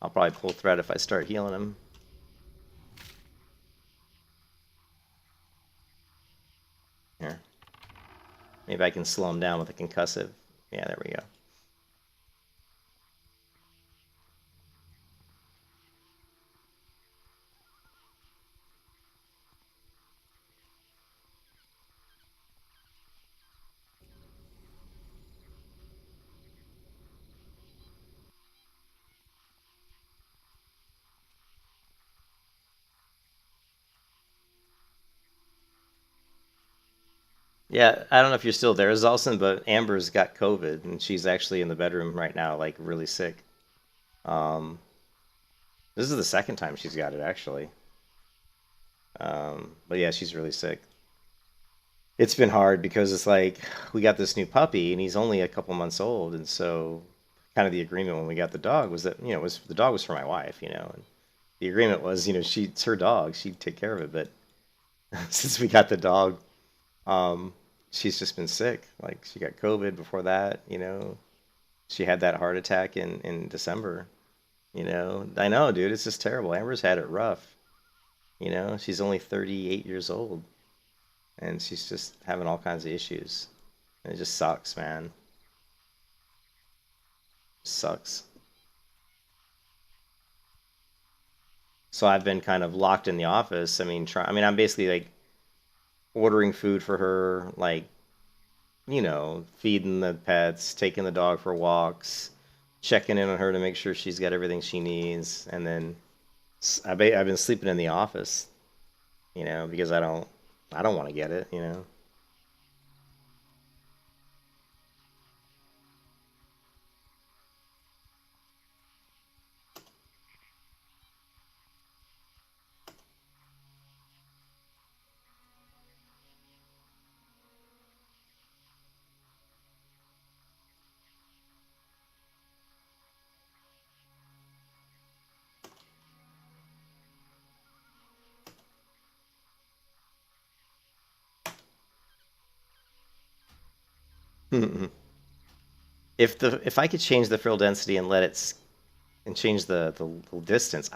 I'll probably pull thread if I start healing him. Here. Maybe I can slow him down with a concussive. Yeah, there we go. Yeah, I don't know if you're still there, Zalson, but Amber's got COVID, and she's actually in the bedroom right now, like really sick. Um, this is the second time she's got it, actually. But yeah, she's really sick. It's been hard because it's like we got this new puppy, and he's only a couple months old, and so kind of the agreement when we got the dog was that, you know, the dog was for my wife, you know, and the agreement was, you know, it's her dog, she'd take care of it, but since we got the dog, um, she's just been sick. Like, she got COVID before that, you know. She had that heart attack in December, you know. I know, dude, it's just terrible. Amber's had it rough, you know. She's only 38 years old, and she's just having all kinds of issues. And it just sucks, man. Sucks. So I've been kind of locked in the office. I mean, I'm basically like ordering food for her, like, you know, feeding the pets, taking the dog for walks, checking in on her to make sure she's got everything she needs, and then I've been sleeping in the office, you know, because I don't want to get it, you know. If I could change the frill density and change the distance,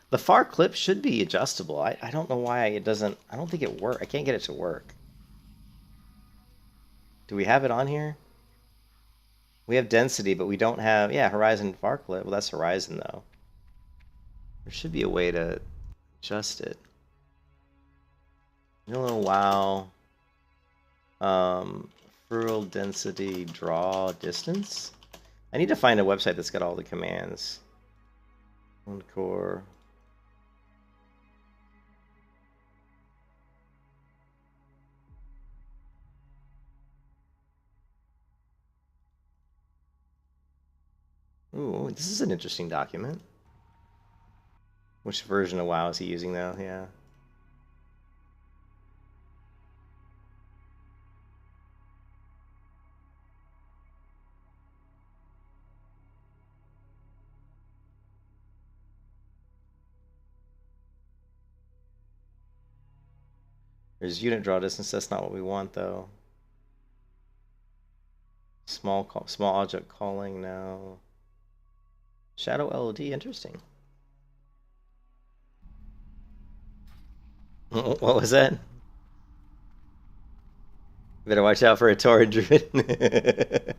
the far clip should be adjustable. I don't know why it doesn't. I don't think it work. I can't get it to work. Do we have it on here? We have density, but we don't have, yeah, horizon far clip. Well, that's horizon though. There should be a way to adjust it. No, wow. Frill density draw distance. I need to find a website that's got all the commands. One core. Ooh, this is an interesting document. Which version of WoW is he using though? Yeah. There's unit draw distance. That's not what we want though. Small object calling now. Shadow LOD, interesting. What was that? Better watch out for a Tauren Druid.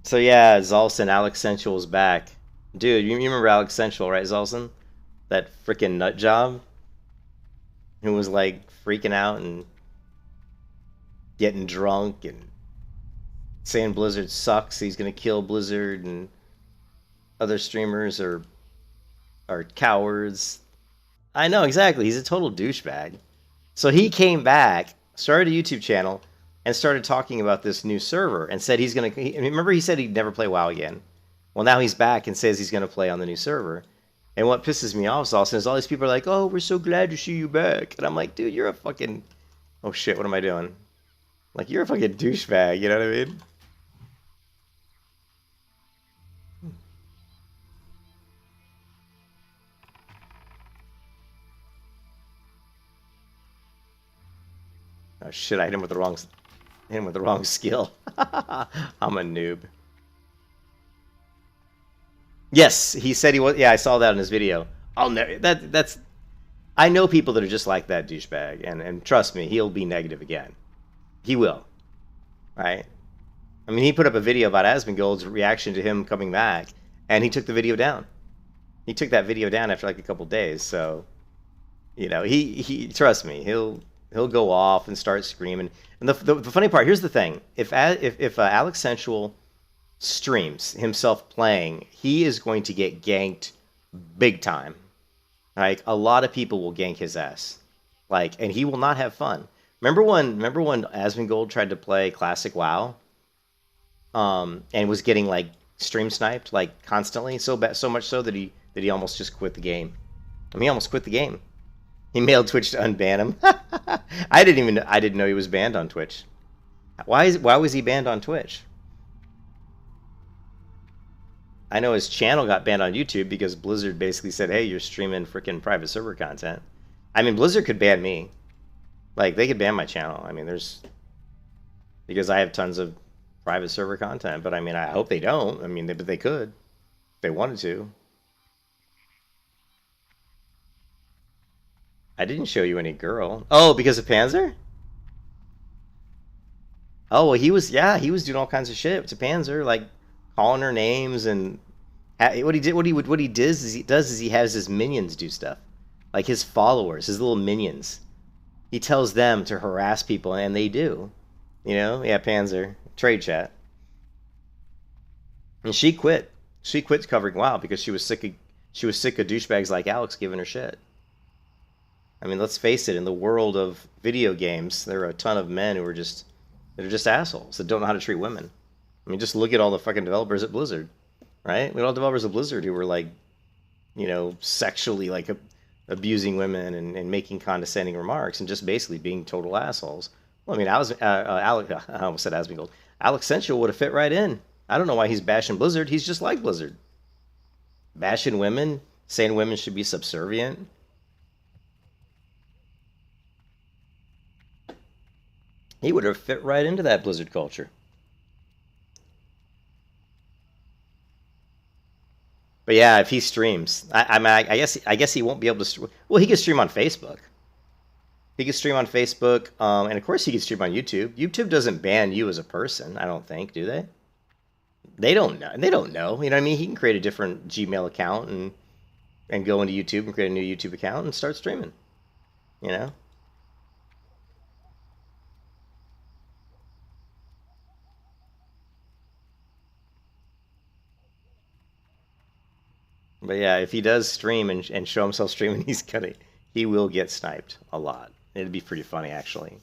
So yeah, Zalson, Alex Sensual's back. Dude, you remember Alex Sensual, right, Zalson? That freaking nut job? Who was like freaking out and getting drunk and saying Blizzard sucks, he's gonna kill Blizzard, and other streamers are cowards. I know exactly. He's a total douchebag. So he came back, started a YouTube channel, and started talking about this new server and said he's going to. Remember, he said he'd never play WoW again. Well, now he's back and says he's going to play on the new server. And what pisses me off is all these people are like, "Oh, we're so glad to see you back," and I'm like, "Dude, you're a fucking oh shit, what am I doing? Like, you're a fucking douchebag." You know what I mean? Oh shit, I hit him with the wrong skill. I'm a noob. Yes, he said he was. Yeah, I saw that in his video. I'll never. That's. I know people that are just like that douchebag, and trust me, he'll be negative again. He will, right? I mean, he put up a video about Asmongold's reaction to him coming back, and he took the video down. He took that video down after like a couple days. So, you know, he trust me, he'll go off and start screaming. And the funny part, here's the thing: if Alex Sensual streams himself playing, he is going to get ganked big time. Like, a lot of people will gank his ass. Like, and he will not have fun. Remember when Asmongold tried to play classic WoW? And was getting like stream sniped like constantly, so much so that he almost just quit the game. I mean, he almost quit the game. He mailed Twitch to unban him. I didn't know he was banned on Twitch. Why was he banned on Twitch? I know his channel got banned on YouTube because Blizzard basically said, "Hey, you're streaming freaking private server content." I mean, Blizzard could ban me. Like, they could ban my channel. I mean, because I have tons of private server content, but I mean, I hope they don't. I mean, but they could if they wanted to. I didn't show you any girl. Oh, because of Panzer? Oh, well, he was doing all kinds of shit to Panzer, like calling her names, and what he does is he has his minions do stuff, like his followers, his little minions. He tells them to harass people, and they do. You know, yeah, Panzer trade chat, and she quit. She quit covering WoW because she was sick of douchebags like Alex giving her shit. I mean, let's face it. In the world of video games, there are a ton of men who are just assholes that don't know how to treat women. I mean, just look at all the fucking developers at Blizzard, right? We had all developers at Blizzard who were like, you know, sexually like abusing women and making condescending remarks and just basically being total assholes. Well, I mean, I almost said Asmongold. Alex Sensual would have fit right in. I don't know why he's bashing Blizzard. He's just like Blizzard. Bashing women, saying women should be subservient. He would have fit right into that Blizzard culture. But yeah, if he streams, I guess he won't be able to. Well, he can stream on Facebook. He can stream on Facebook, and of course he can stream on YouTube. YouTube doesn't ban you as a person, I don't think, do they? They don't know. They don't know. You know what I mean? He can create a different Gmail account and go into YouTube and create a new YouTube account and start streaming. You know? But yeah, if he does stream and show himself streaming, he will get sniped a lot. It'd be pretty funny, actually.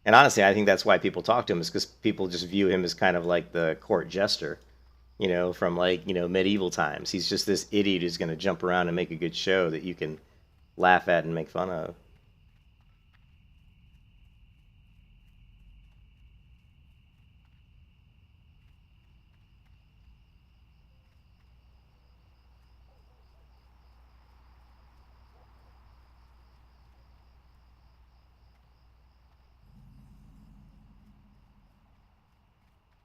And honestly, I think that's why people talk to him, is because people just view him as kind of like the court jester, you know, from like, you know, medieval times. He's just this idiot who's going to jump around and make a good show that you can laugh at and make fun of.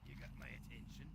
You got my attention.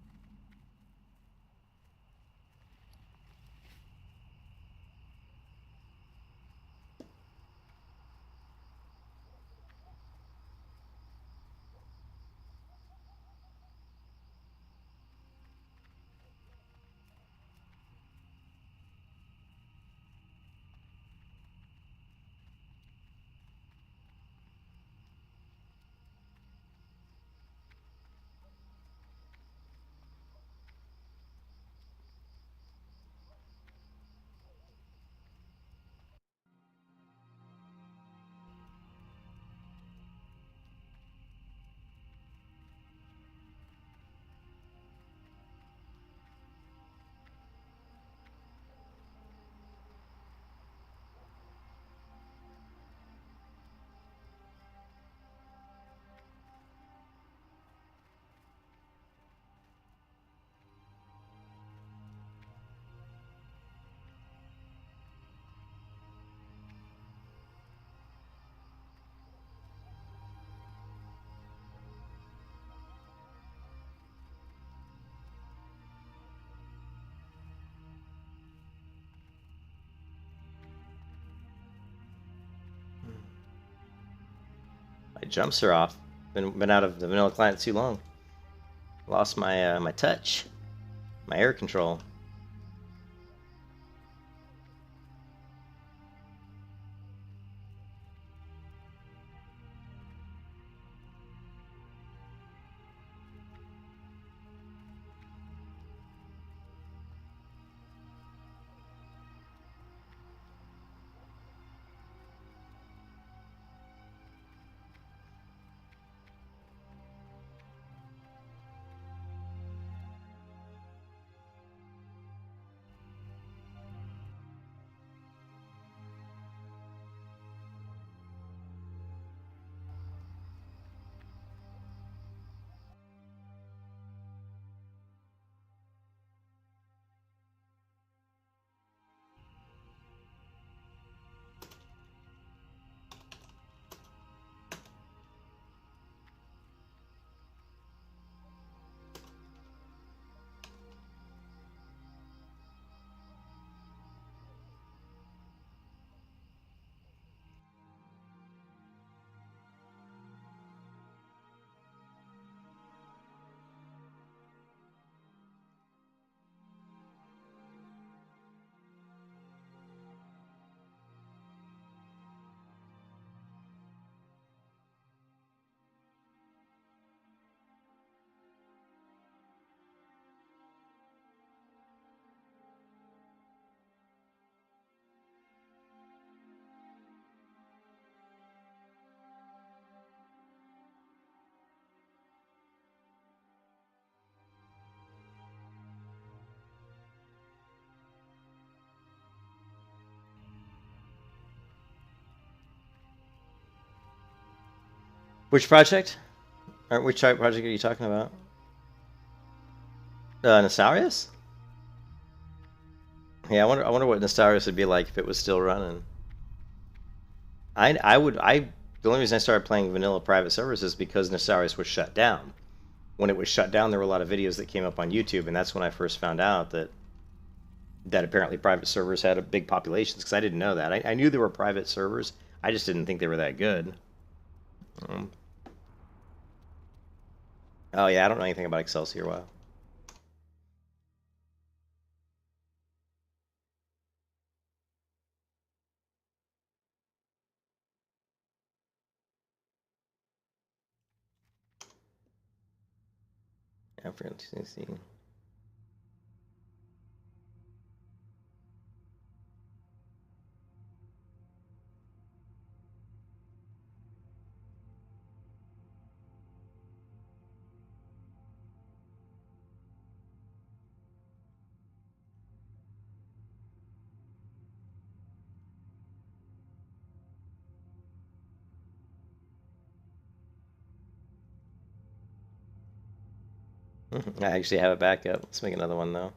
My jumps are off. Been out of the vanilla client too long. Lost my my touch, my air control. Which project? Or which project are you talking about? Nesarius? Yeah, I wonder what Nesarius would be like if it was still running. The only reason I started playing vanilla private servers is because Nesarius was shut down. When it was shut down, there were a lot of videos that came up on YouTube, and that's when I first found out that apparently private servers had a big populations, because I didn't know that. I knew there were private servers, I just didn't think they were that good. Oh yeah, I don't know anything about Excelsior WoW. I forgot to see. I actually have a backup. Let's make another one though.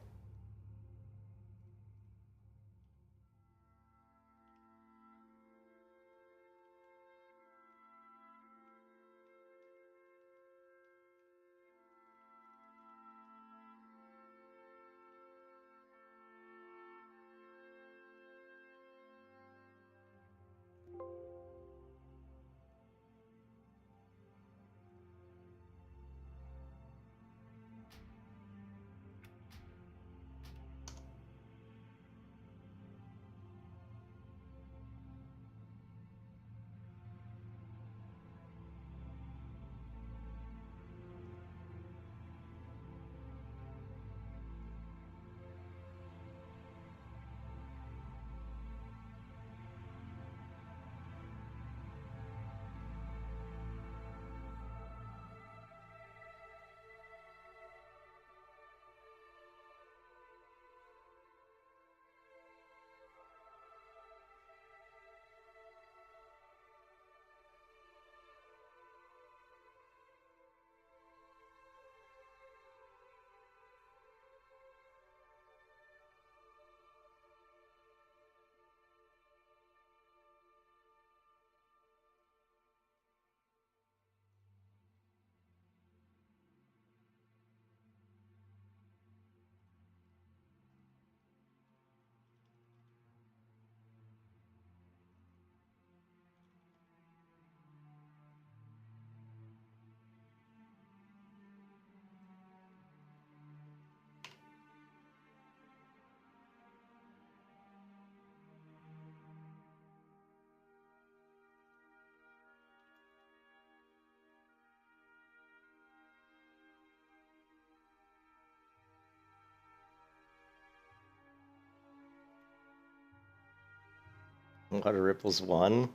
Water Ripples 1.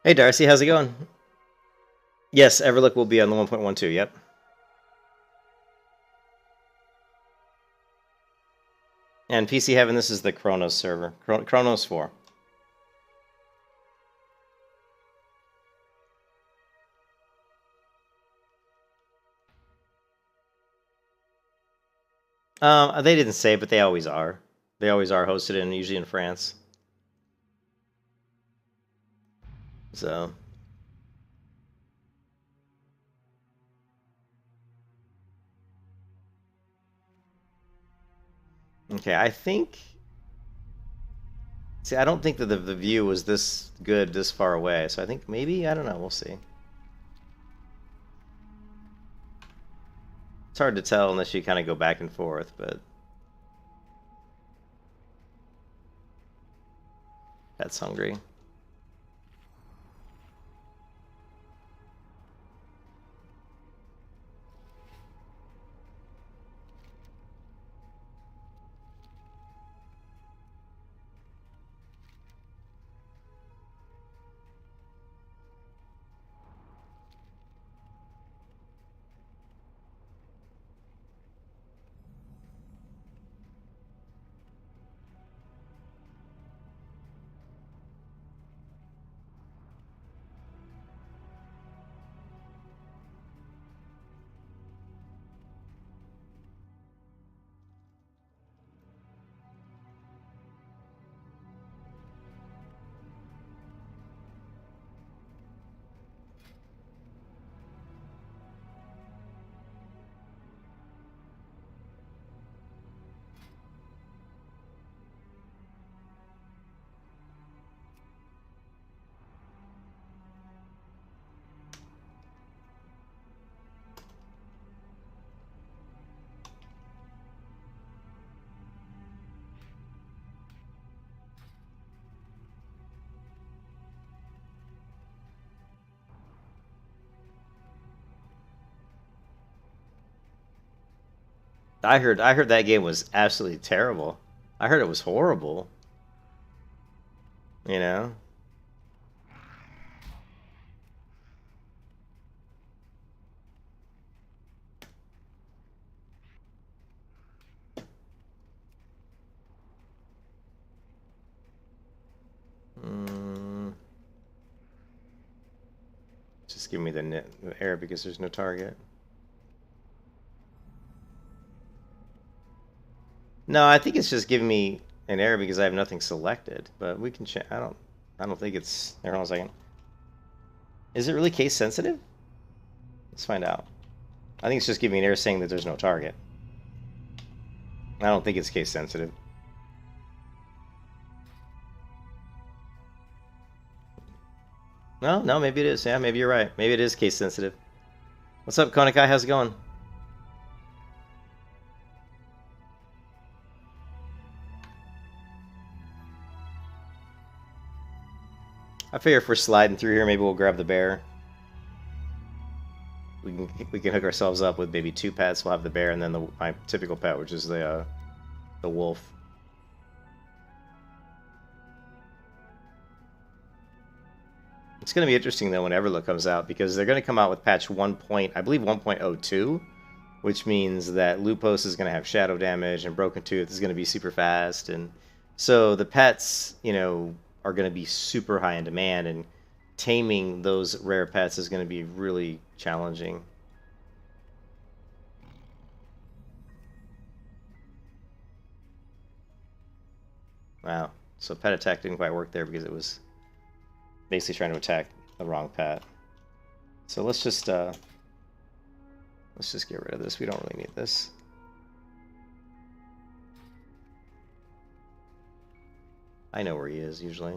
Hey Darcy, how's it going? Yes, Everlook will be on the 1.12, yep. And PC Heaven, this is the KRONOS server. KRONOS 4. They didn't say, but they always are. They always are hosted in, usually in France. So... Okay, I think... See, I don't think that the view was this good this far away, so I think maybe, I don't know, we'll see. It's hard to tell unless you kind of go back and forth, but... That's hungry. I heard that game was absolutely terrible. I heard it was horrible. You know? Just give me the error because there's no target. No, I think it's just giving me an error because I have nothing selected. But we can check. I don't think it's. Hold on a second. Is it really case sensitive? Let's find out. I think it's just giving an error saying that there's no target. I don't think it's case sensitive. No, maybe it is. Yeah, maybe you're right. Maybe it is case sensitive. What's up, Konakai? How's it going? I figure if we're sliding through here, maybe we'll grab the bear. We can hook ourselves up with maybe 2 pets. We'll have the bear and then my typical pet, which is the wolf. It's going to be interesting though when Everlook comes out, because they're going to come out with patch 1. I believe 1.02, which means that Lupos is going to have shadow damage and Broken Tooth is going to be super fast, and so the pets, you know, are going to be super high in demand, and taming those rare pets is going to be really challenging. Wow. So pet attack didn't quite work there because it was basically trying to attack the wrong pet. So let's just get rid of this. We don't really need this. I know where he is usually.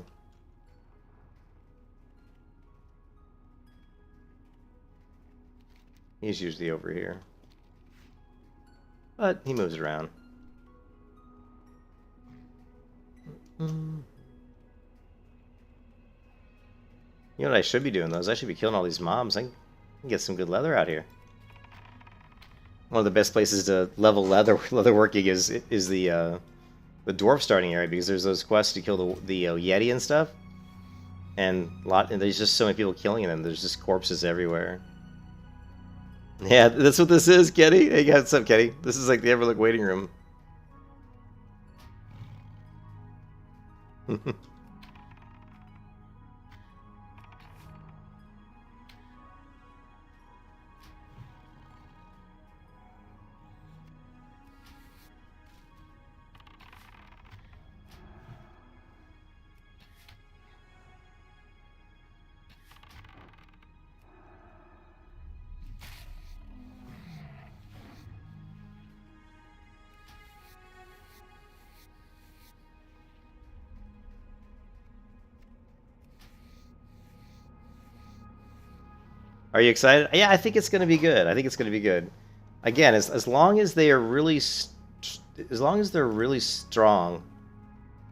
He's usually over here. But he moves around. You know what I should be doing, though, is I should be killing all these mobs. I can get some good leather out here. One of the best places to level leather working is the dwarf starting area, because there's those quests to kill the Yeti and stuff. And there's just so many people killing them. There's just corpses everywhere. Yeah, that's what this is, Kenny. Hey, what's up, Kenny? This is like the Everlook waiting room. Are you excited? Yeah, I think it's going to be good. I think it's going to be good. Again, as long as they are really, as long as they're really strong,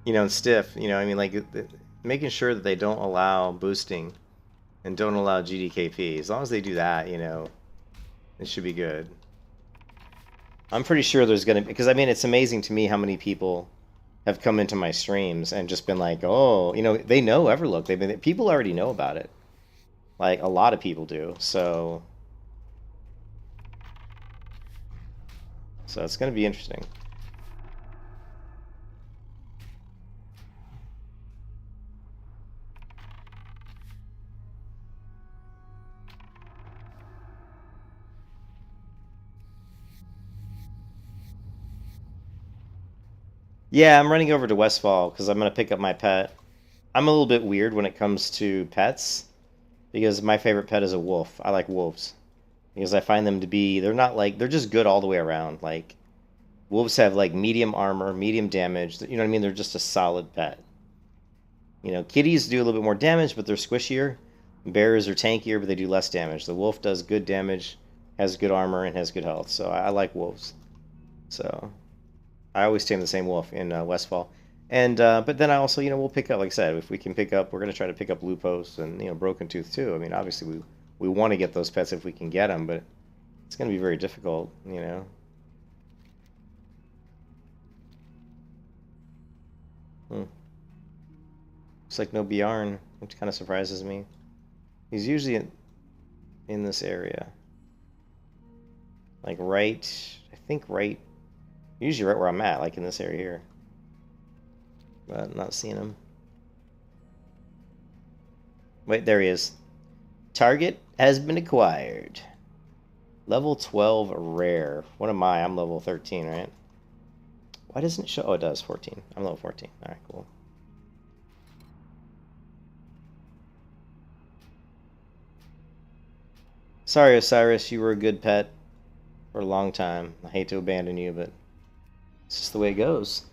you know, and stiff, you know, I mean, like making sure that they don't allow boosting and don't allow GDKP. As long as they do that, you know, it should be good. I'm pretty sure there's going to be, because I mean, it's amazing to me how many people have come into my streams and just been like, oh, you know, they know Everlook. People already know about it. Like, a lot of people do, so it's going to be interesting. Yeah, I'm running over to Westfall because I'm going to pick up my pet. I'm a little bit weird when it comes to pets, because my favorite pet is a wolf. I like wolves because I find them to be, they're just good all the way around. Like, wolves have like medium armor, medium damage. You know what I mean? They're just a solid pet. You know, kitties do a little bit more damage, but they're squishier. Bears are tankier, but they do less damage. The wolf does good damage, has good armor, and has good health. So I like wolves. So I always tame the same wolf in Westfall. And but then I also, you know, we'll pick up, like I said, if we can pick up, we're going to try to pick up Lupos and, you know, Broken Tooth too. I mean, obviously we want to get those pets if we can get them, but it's going to be very difficult, you know. Looks like no Bjarn, which kind of surprises me. He's usually in this area. Like usually right where I'm at, like in this area here. But I'm not seeing him. Wait, there he is. Target has been acquired. Level 12 rare. What am I? I'm level 13, right? Why doesn't it show? Oh, it does. 14. I'm level 14. All right, cool. Sorry, Osiris. You were a good pet. for a long time. I hate to abandon you, but it's just the way it goes.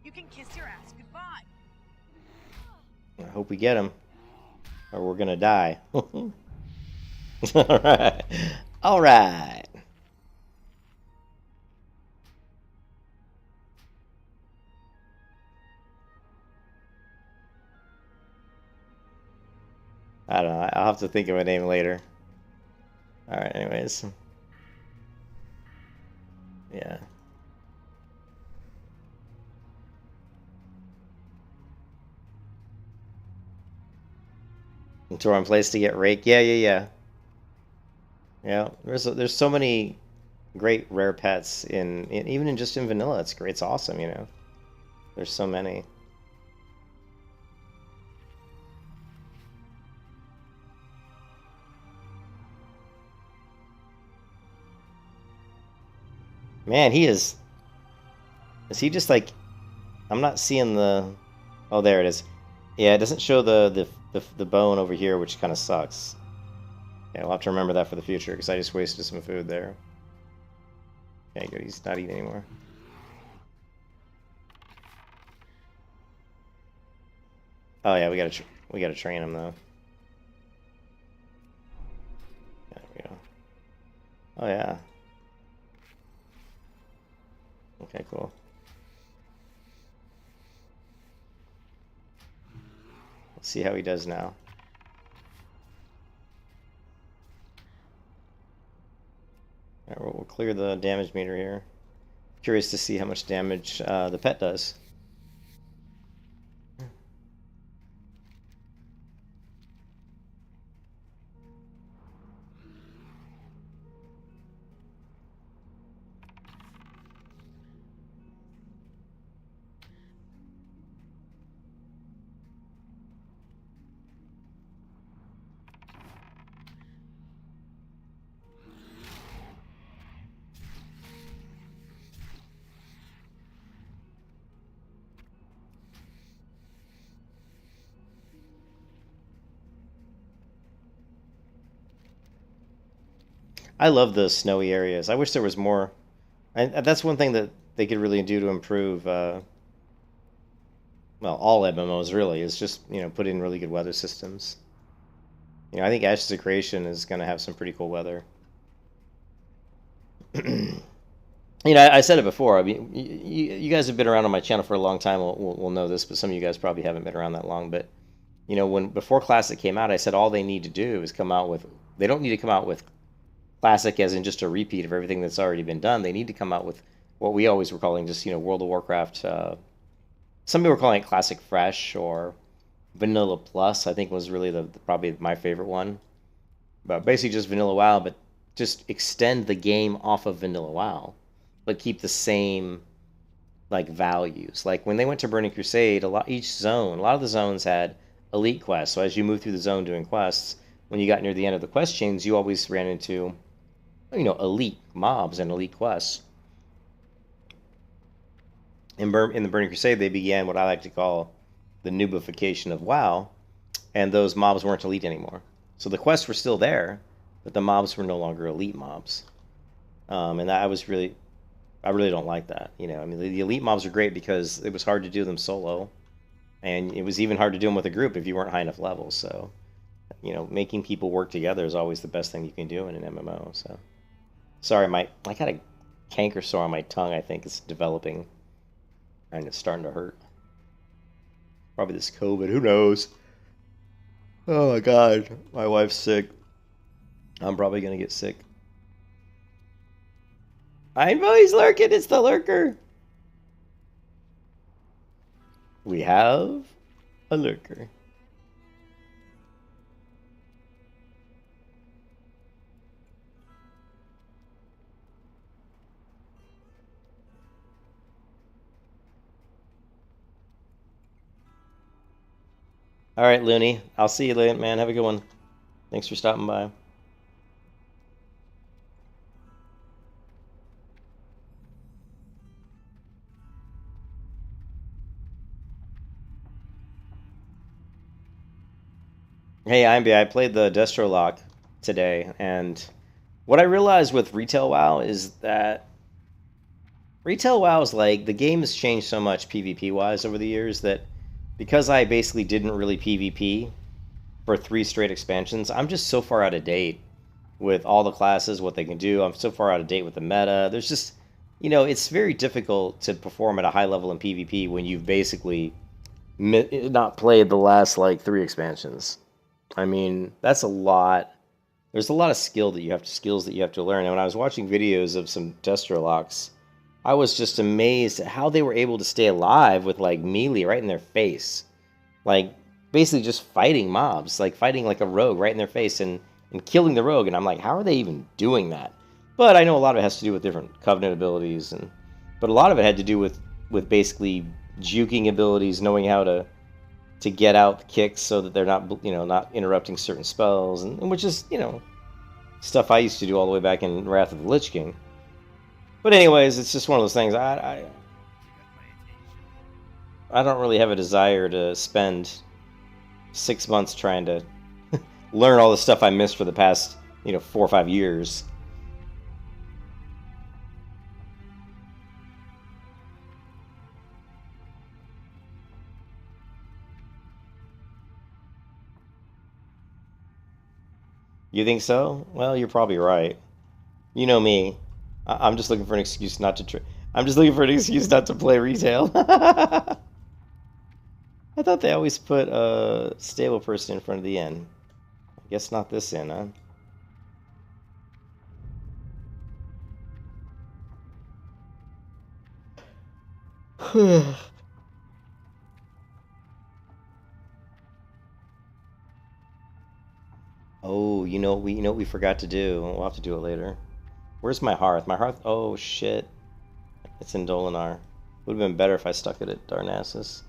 You can kiss your ass goodbye. I hope we get him, or we're gonna die. All right, all right. I don't know. I'll have to think of a name later. All right. Anyways, yeah. Until I'm placed to get raked. Yeah. There's so many great rare pets in even in just in vanilla. It's great. It's awesome. You know, there's so many. Man, he is. Is he just like? I'm not seeing the. Oh, there it is. Yeah, it doesn't show the bone over here, which kind of sucks. Yeah, we'll have to remember that for the future because I just wasted some food there. Okay, good. He's not eating anymore. Oh yeah, we gotta train him though. There we go. Oh yeah. Okay, cool. Let's see how he does now. Alright, we'll clear the damage meter here. Curious to see how much damage the pet does. I love the snowy areas. I wish there was more. And that's one thing that they could really do to improve, well, all MMOs really, is just, you know, put in really good weather systems. You know, I think Ashes of Creation is going to have some pretty cool weather. You know, I said it before. I mean, you guys have been around on my channel for a long time. Will know this, but some of you guys probably haven't been around that long. But you know, before Classic came out, I said all they need to do is come out with. They don't need to come out with Classic as in just a repeat of everything that's already been done. They need to come out with what we always were calling just, you know, World of Warcraft. Some people were calling it Classic Fresh or Vanilla Plus. I think was really probably my favorite one. But basically just Vanilla WoW, but just extend the game off of Vanilla WoW, but keep the same like values. Like when they went to Burning Crusade, a lot of the zones had elite quests. So as you move through the zone doing quests, when you got near the end of the quest chains, you always ran into, you know, elite mobs and elite quests. In the Burning Crusade, they began what I like to call the noobification of WoW, and those mobs weren't elite anymore. So the quests were still there, but the mobs were no longer elite mobs. And I really don't like that. You know, I mean, the elite mobs are great because it was hard to do them solo, and it was even hard to do them with a group if you weren't high enough levels. So, you know, making people work together is always the best thing you can do in an MMO. So, sorry, I got a canker sore on my tongue. I think it's developing, and it's starting to hurt. Probably this COVID. Who knows? Oh my God, my wife's sick. I'm probably gonna get sick. I know he's lurking. It's the lurker. We have a lurker. All right, Looney. I'll see you later, man. Have a good one. Thanks for stopping by. Hey, I played the Destro Lock today, and what I realized with retail WoW is that retail WoW is like the game has changed so much PvP wise over the years that because I basically didn't really PvP for 3 straight expansions, I'm just so far out of date with all the classes, what they can do. I'm so far out of date with the meta. There's just, it's very difficult to perform at a high level in PvP when you've basically not played the last like 3 expansions. I mean, that's a lot. There's a lot of skills that you have to learn. And when I was watching videos of some Destro Locks, I was just amazed at how they were able to stay alive with like melee right in their face. Like basically just fighting mobs, like fighting like a rogue right in their face and killing the rogue. And I'm like, how are they even doing that? But I know a lot of it has to do with different Covenant abilities, but a lot of it had to do with basically juking abilities, knowing how to get out the kicks so that they're not not interrupting certain spells, and which is stuff I used to do all the way back in Wrath of the Lich King. But anyways, it's just one of those things. I don't really have a desire to spend 6 months trying to learn all the stuff I missed for the past 4 or 5 years. You think so? Well, you're probably right. You know me. I'm just looking for an excuse not to. I'm just looking for an excuse not to play retail. I thought they always put a stable person in front of the inn. I guess not this inn, huh? Oh, we forgot to do. We'll have to do it later. Where's my hearth? My hearth. Oh shit, it's in Dolinar. Would have been better if I stuck it at Darnassus.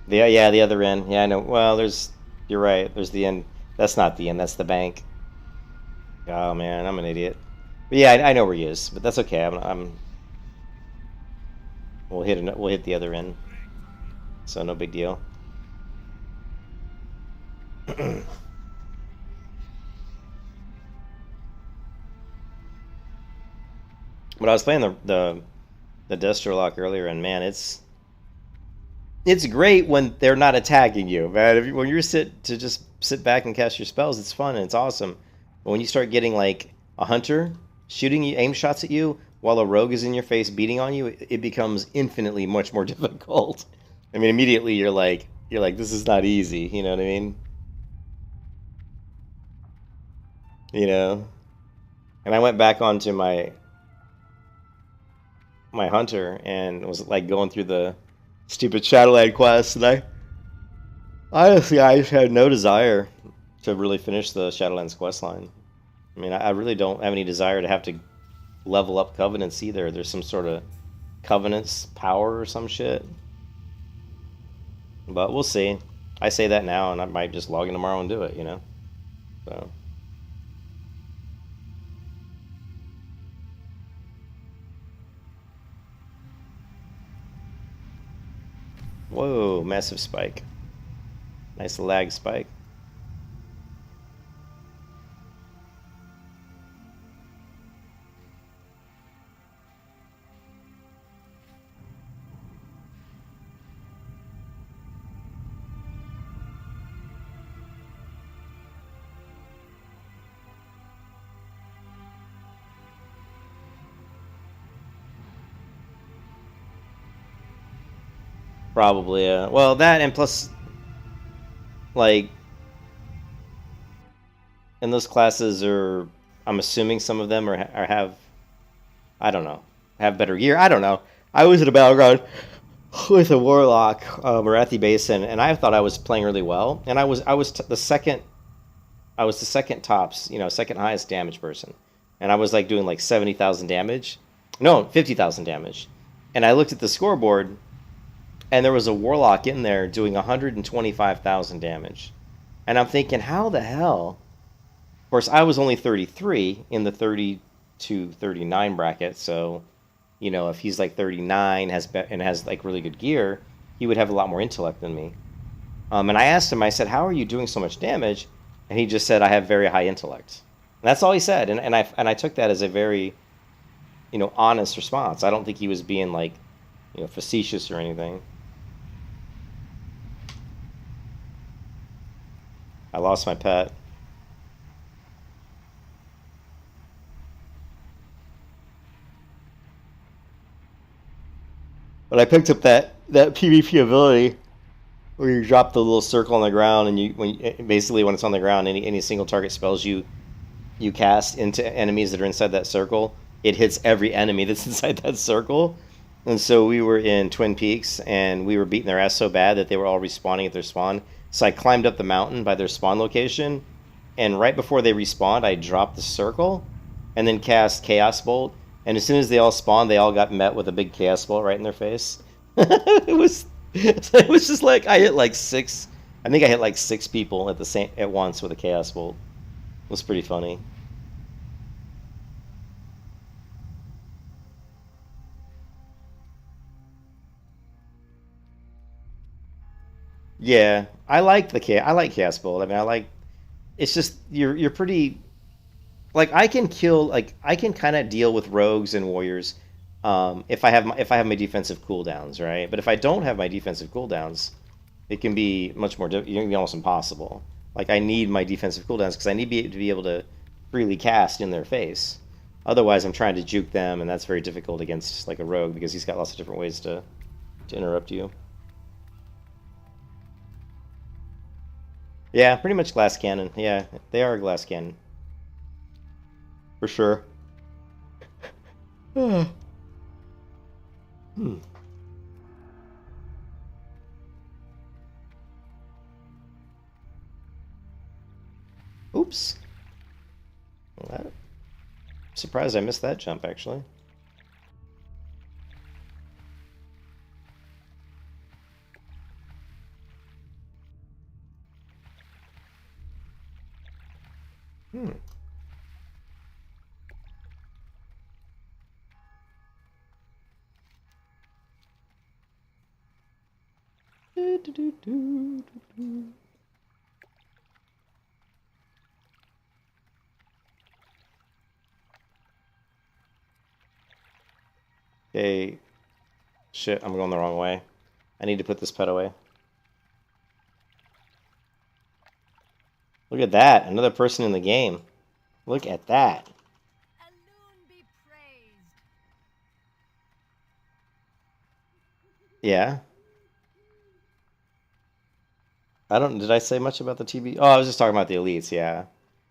Yeah, the other end. Yeah, I know. Well, you're right. There's the end. That's not the end. That's the bank. Oh man, I'm an idiot. But yeah, I know where he is. But that's okay. We'll hit the other end. So no big deal. But I was playing the Destro Lock earlier, and man, it's great when they're not attacking you, man. When you're just sit back and cast your spells, it's fun and it's awesome. But when you start getting like a hunter shooting you aim shots at you while a rogue is in your face beating on you, it becomes infinitely much more difficult. I mean, immediately you're like, this is not easy. You know what I mean? And I went back onto my hunter and was like going through the stupid Shadowland quest, and I honestly just had no desire to really finish the Shadowlands quest line. I mean, I really don't have any desire to have to level up Covenants either. There's some sort of Covenants power or some shit. But we'll see. I say that now, and I might just log in tomorrow and do it, So. Whoa, massive spike. Nice lag spike. Probably, yeah. Well, that and plus, like, and those classes are, I'm assuming some of them have, I don't know, have better gear. I don't know. I was at a battleground with a warlock, Marathi Basin, and I thought I was playing really well, and I was the second tops, second highest damage person, and I was like doing like 70,000 damage, no, 50,000 damage, and I looked at the scoreboard. And there was a warlock in there doing 125,000 damage. And I'm thinking, how the hell? Of course, I was only 33 in the 30 to 39 bracket. So, if he's like 39 and has like really good gear, he would have a lot more intellect than me. And I asked him, I said, how are you doing so much damage? And he just said, I have very high intellect. And that's all he said. And I took that as a very, honest response. I don't think he was being like, facetious or anything. I lost my pet. But I picked up that PvP ability where you drop the little circle on the ground, and basically when it's on the ground, any single target spells you cast into enemies that are inside that circle, it hits every enemy that's inside that circle. And so we were in Twin Peaks, and we were beating their ass so bad that they were all respawning at their spawn. So I climbed up the mountain by their spawn location, and right before they respawned, I dropped the circle, and then cast Chaos Bolt. And as soon as they all spawned, they all got met with a big Chaos Bolt right in their face. it was just like I hit like six. I think I hit like 6 people at once with a Chaos Bolt. It was pretty funny. Yeah, I like Chaos Bolt. I mean, it's just you're pretty like I can kind of deal with rogues and warriors if I have my defensive cooldowns, right? But if I don't have my defensive cooldowns, it can be much more it can be almost impossible. Like I need my defensive cooldowns because I need to be able to freely cast in their face. Otherwise, I'm trying to juke them, and that's very difficult against like a rogue because he's got lots of different ways to interrupt you. Yeah, pretty much glass cannon. Yeah, they are a glass cannon. For sure. Hmm. Oops. Well, I'm surprised I missed that jump, actually. Hmm. Okay. Shit, I'm going the wrong way. I need to put this pet away. Look at that. Another person in the game. Look at that. Alone be praised. Yeah. Did I say much about the TB? Oh, I was just talking about the elites, yeah.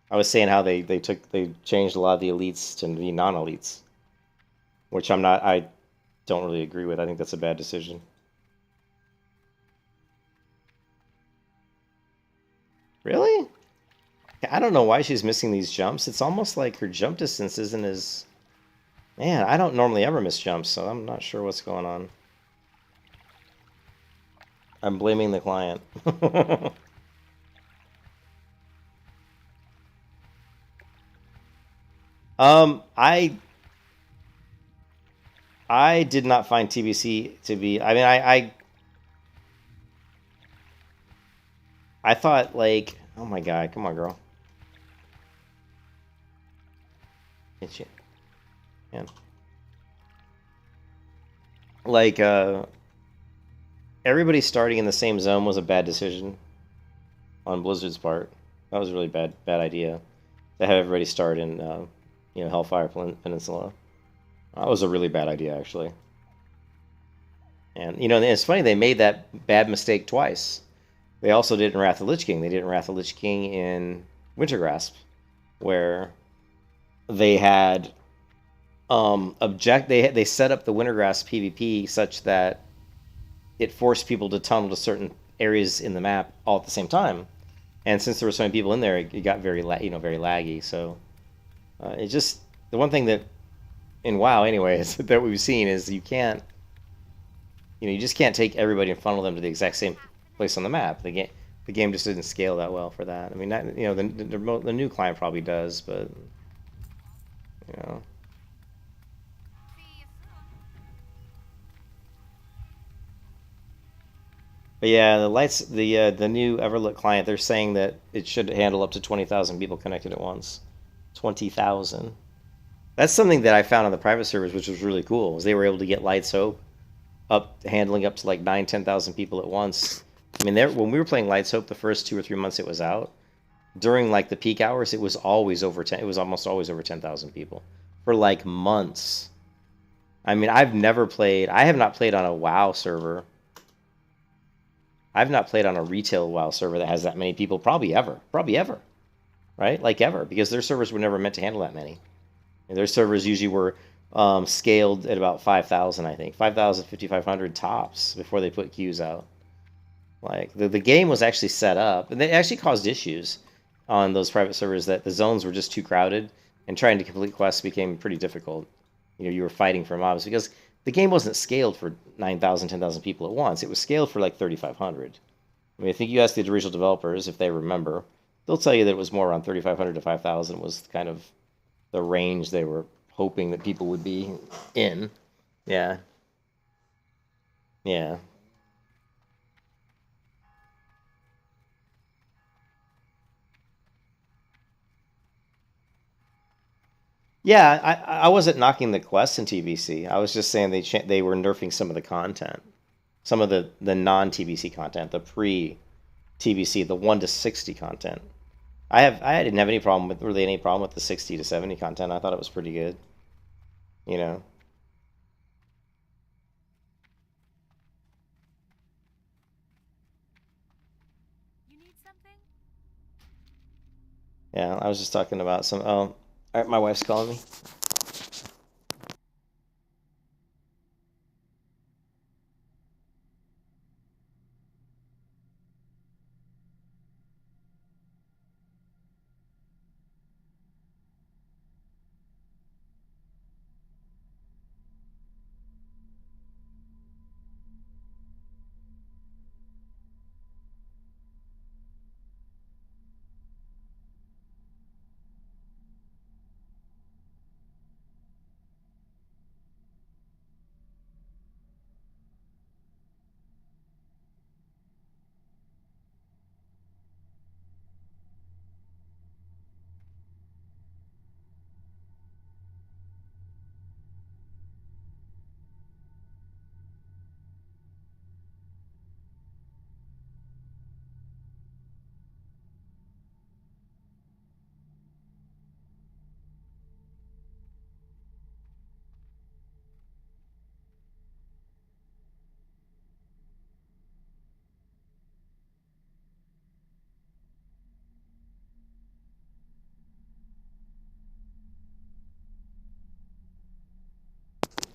I was saying how they changed a lot of the elites to be non-elites. Which I don't really agree with. I think that's a bad decision. Really? I don't know why she's missing these jumps. It's almost like her jump distance isn't as... Man, I don't normally ever miss jumps, so I'm not sure what's going on. I'm blaming the client. I did not find TBC to be... I mean, I thought, like... Oh my god, come on, girl. Hit you. Man. Like, everybody starting in the same zone was a bad decision on Blizzard's part. That was a really bad idea to have everybody start in, Hellfire Peninsula. That was a really bad idea, actually. And, it's funny, they made that bad mistake twice. They also did it in Wrath of the Lich King. They did it in Wrath of the Lich King in Wintergrasp, where they had they set up the Wintergrasp PvP such that it forced people to tunnel to certain areas in the map all at the same time. And since there were so many people in there, it got very very laggy. So it just the one thing that in WoW, anyways, that we've seen is you can't, you just can't take everybody and funnel them to the exact same place on the map. The game just didn't scale that well for that. I mean, the new client probably does, but But yeah, the new Everlook client, they're saying that it should handle up to 20,000 people connected at once. 20,000. That's something that I found on the private servers, which was really cool. Was they were able to get Light Soap up, handling up to like 10,000 people at once. I mean, when we were playing Light Soap the first 2 or 3 months it was out, during like the peak hours, it was always over 10. It was almost always over 10,000 people for like months. I mean, I have not played on a WoW server. I've not played on a retail WoW server that has that many people, probably ever, right? Like ever, because their servers were never meant to handle that many. And their servers usually were scaled at about 5,000, I think, 5,000, 5,500 tops before they put queues out. Like the game was actually set up, and they actually caused issues on those private servers that the zones were just too crowded, and trying to complete quests became pretty difficult. You know, you were fighting for mobs because the game wasn't scaled for 9,000, 10,000 people at once. It was scaled for like 3,500. I mean, I think you ask the original developers if they remember, they'll tell you that it was more around 3,500 to 5,000 was kind of the range they were hoping that people would be in. Yeah. Yeah. Yeah, I wasn't knocking the quests in TBC. I was just saying they were nerfing some of the content, some of the non-TBC content, the pre-TBC, the 1 to 60 content. I didn't have any problem with the 60 to 70 content. I thought it was pretty good. You know. You need something? Yeah, I was just talking about some. Oh, all right, my wife's calling me.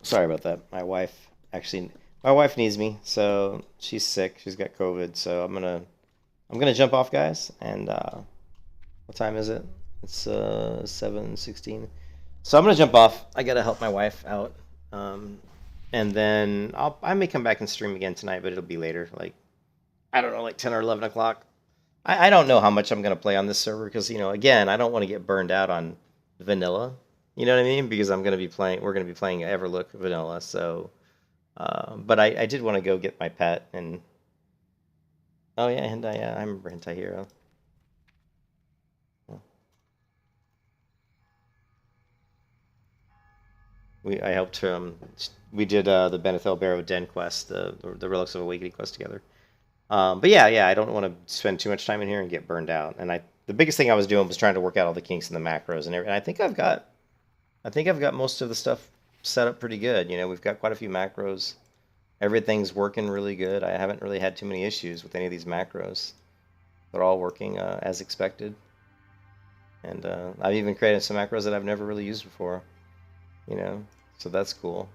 Sorry about that. My wife needs me, so she's sick. She's got COVID, so I'm gonna jump off, guys. And what time is it? It's 7:16. So I'm gonna jump off. I gotta help my wife out. And then I may come back and stream again tonight, but it'll be later. Like I don't know, like 10 or 11 o'clock. I don't know how much I'm gonna play on this server because again, I don't want to get burned out on vanilla. You know what I mean? Because we're gonna be playing Everlook vanilla. So, but I did want to go get my pet and. Oh yeah, hentai. Yeah, I remember Hentai Hero. I helped we did the Benethel Barrow Den quest, the Relics of Awakening quest together. But yeah, I don't want to spend too much time in here and get burned out. And the biggest thing I was doing was trying to work out all the kinks and the macros and everything. I think I've got most of the stuff set up pretty good. We've got quite a few macros. Everything's working really good. I haven't really had too many issues with any of these macros. They're all working as expected. And I've even created some macros that I've never really used before. So that's cool.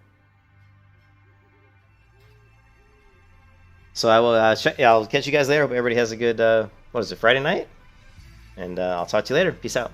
So I'll catch you guys later. Hope everybody has a good, Friday night? And I'll talk to you later. Peace out.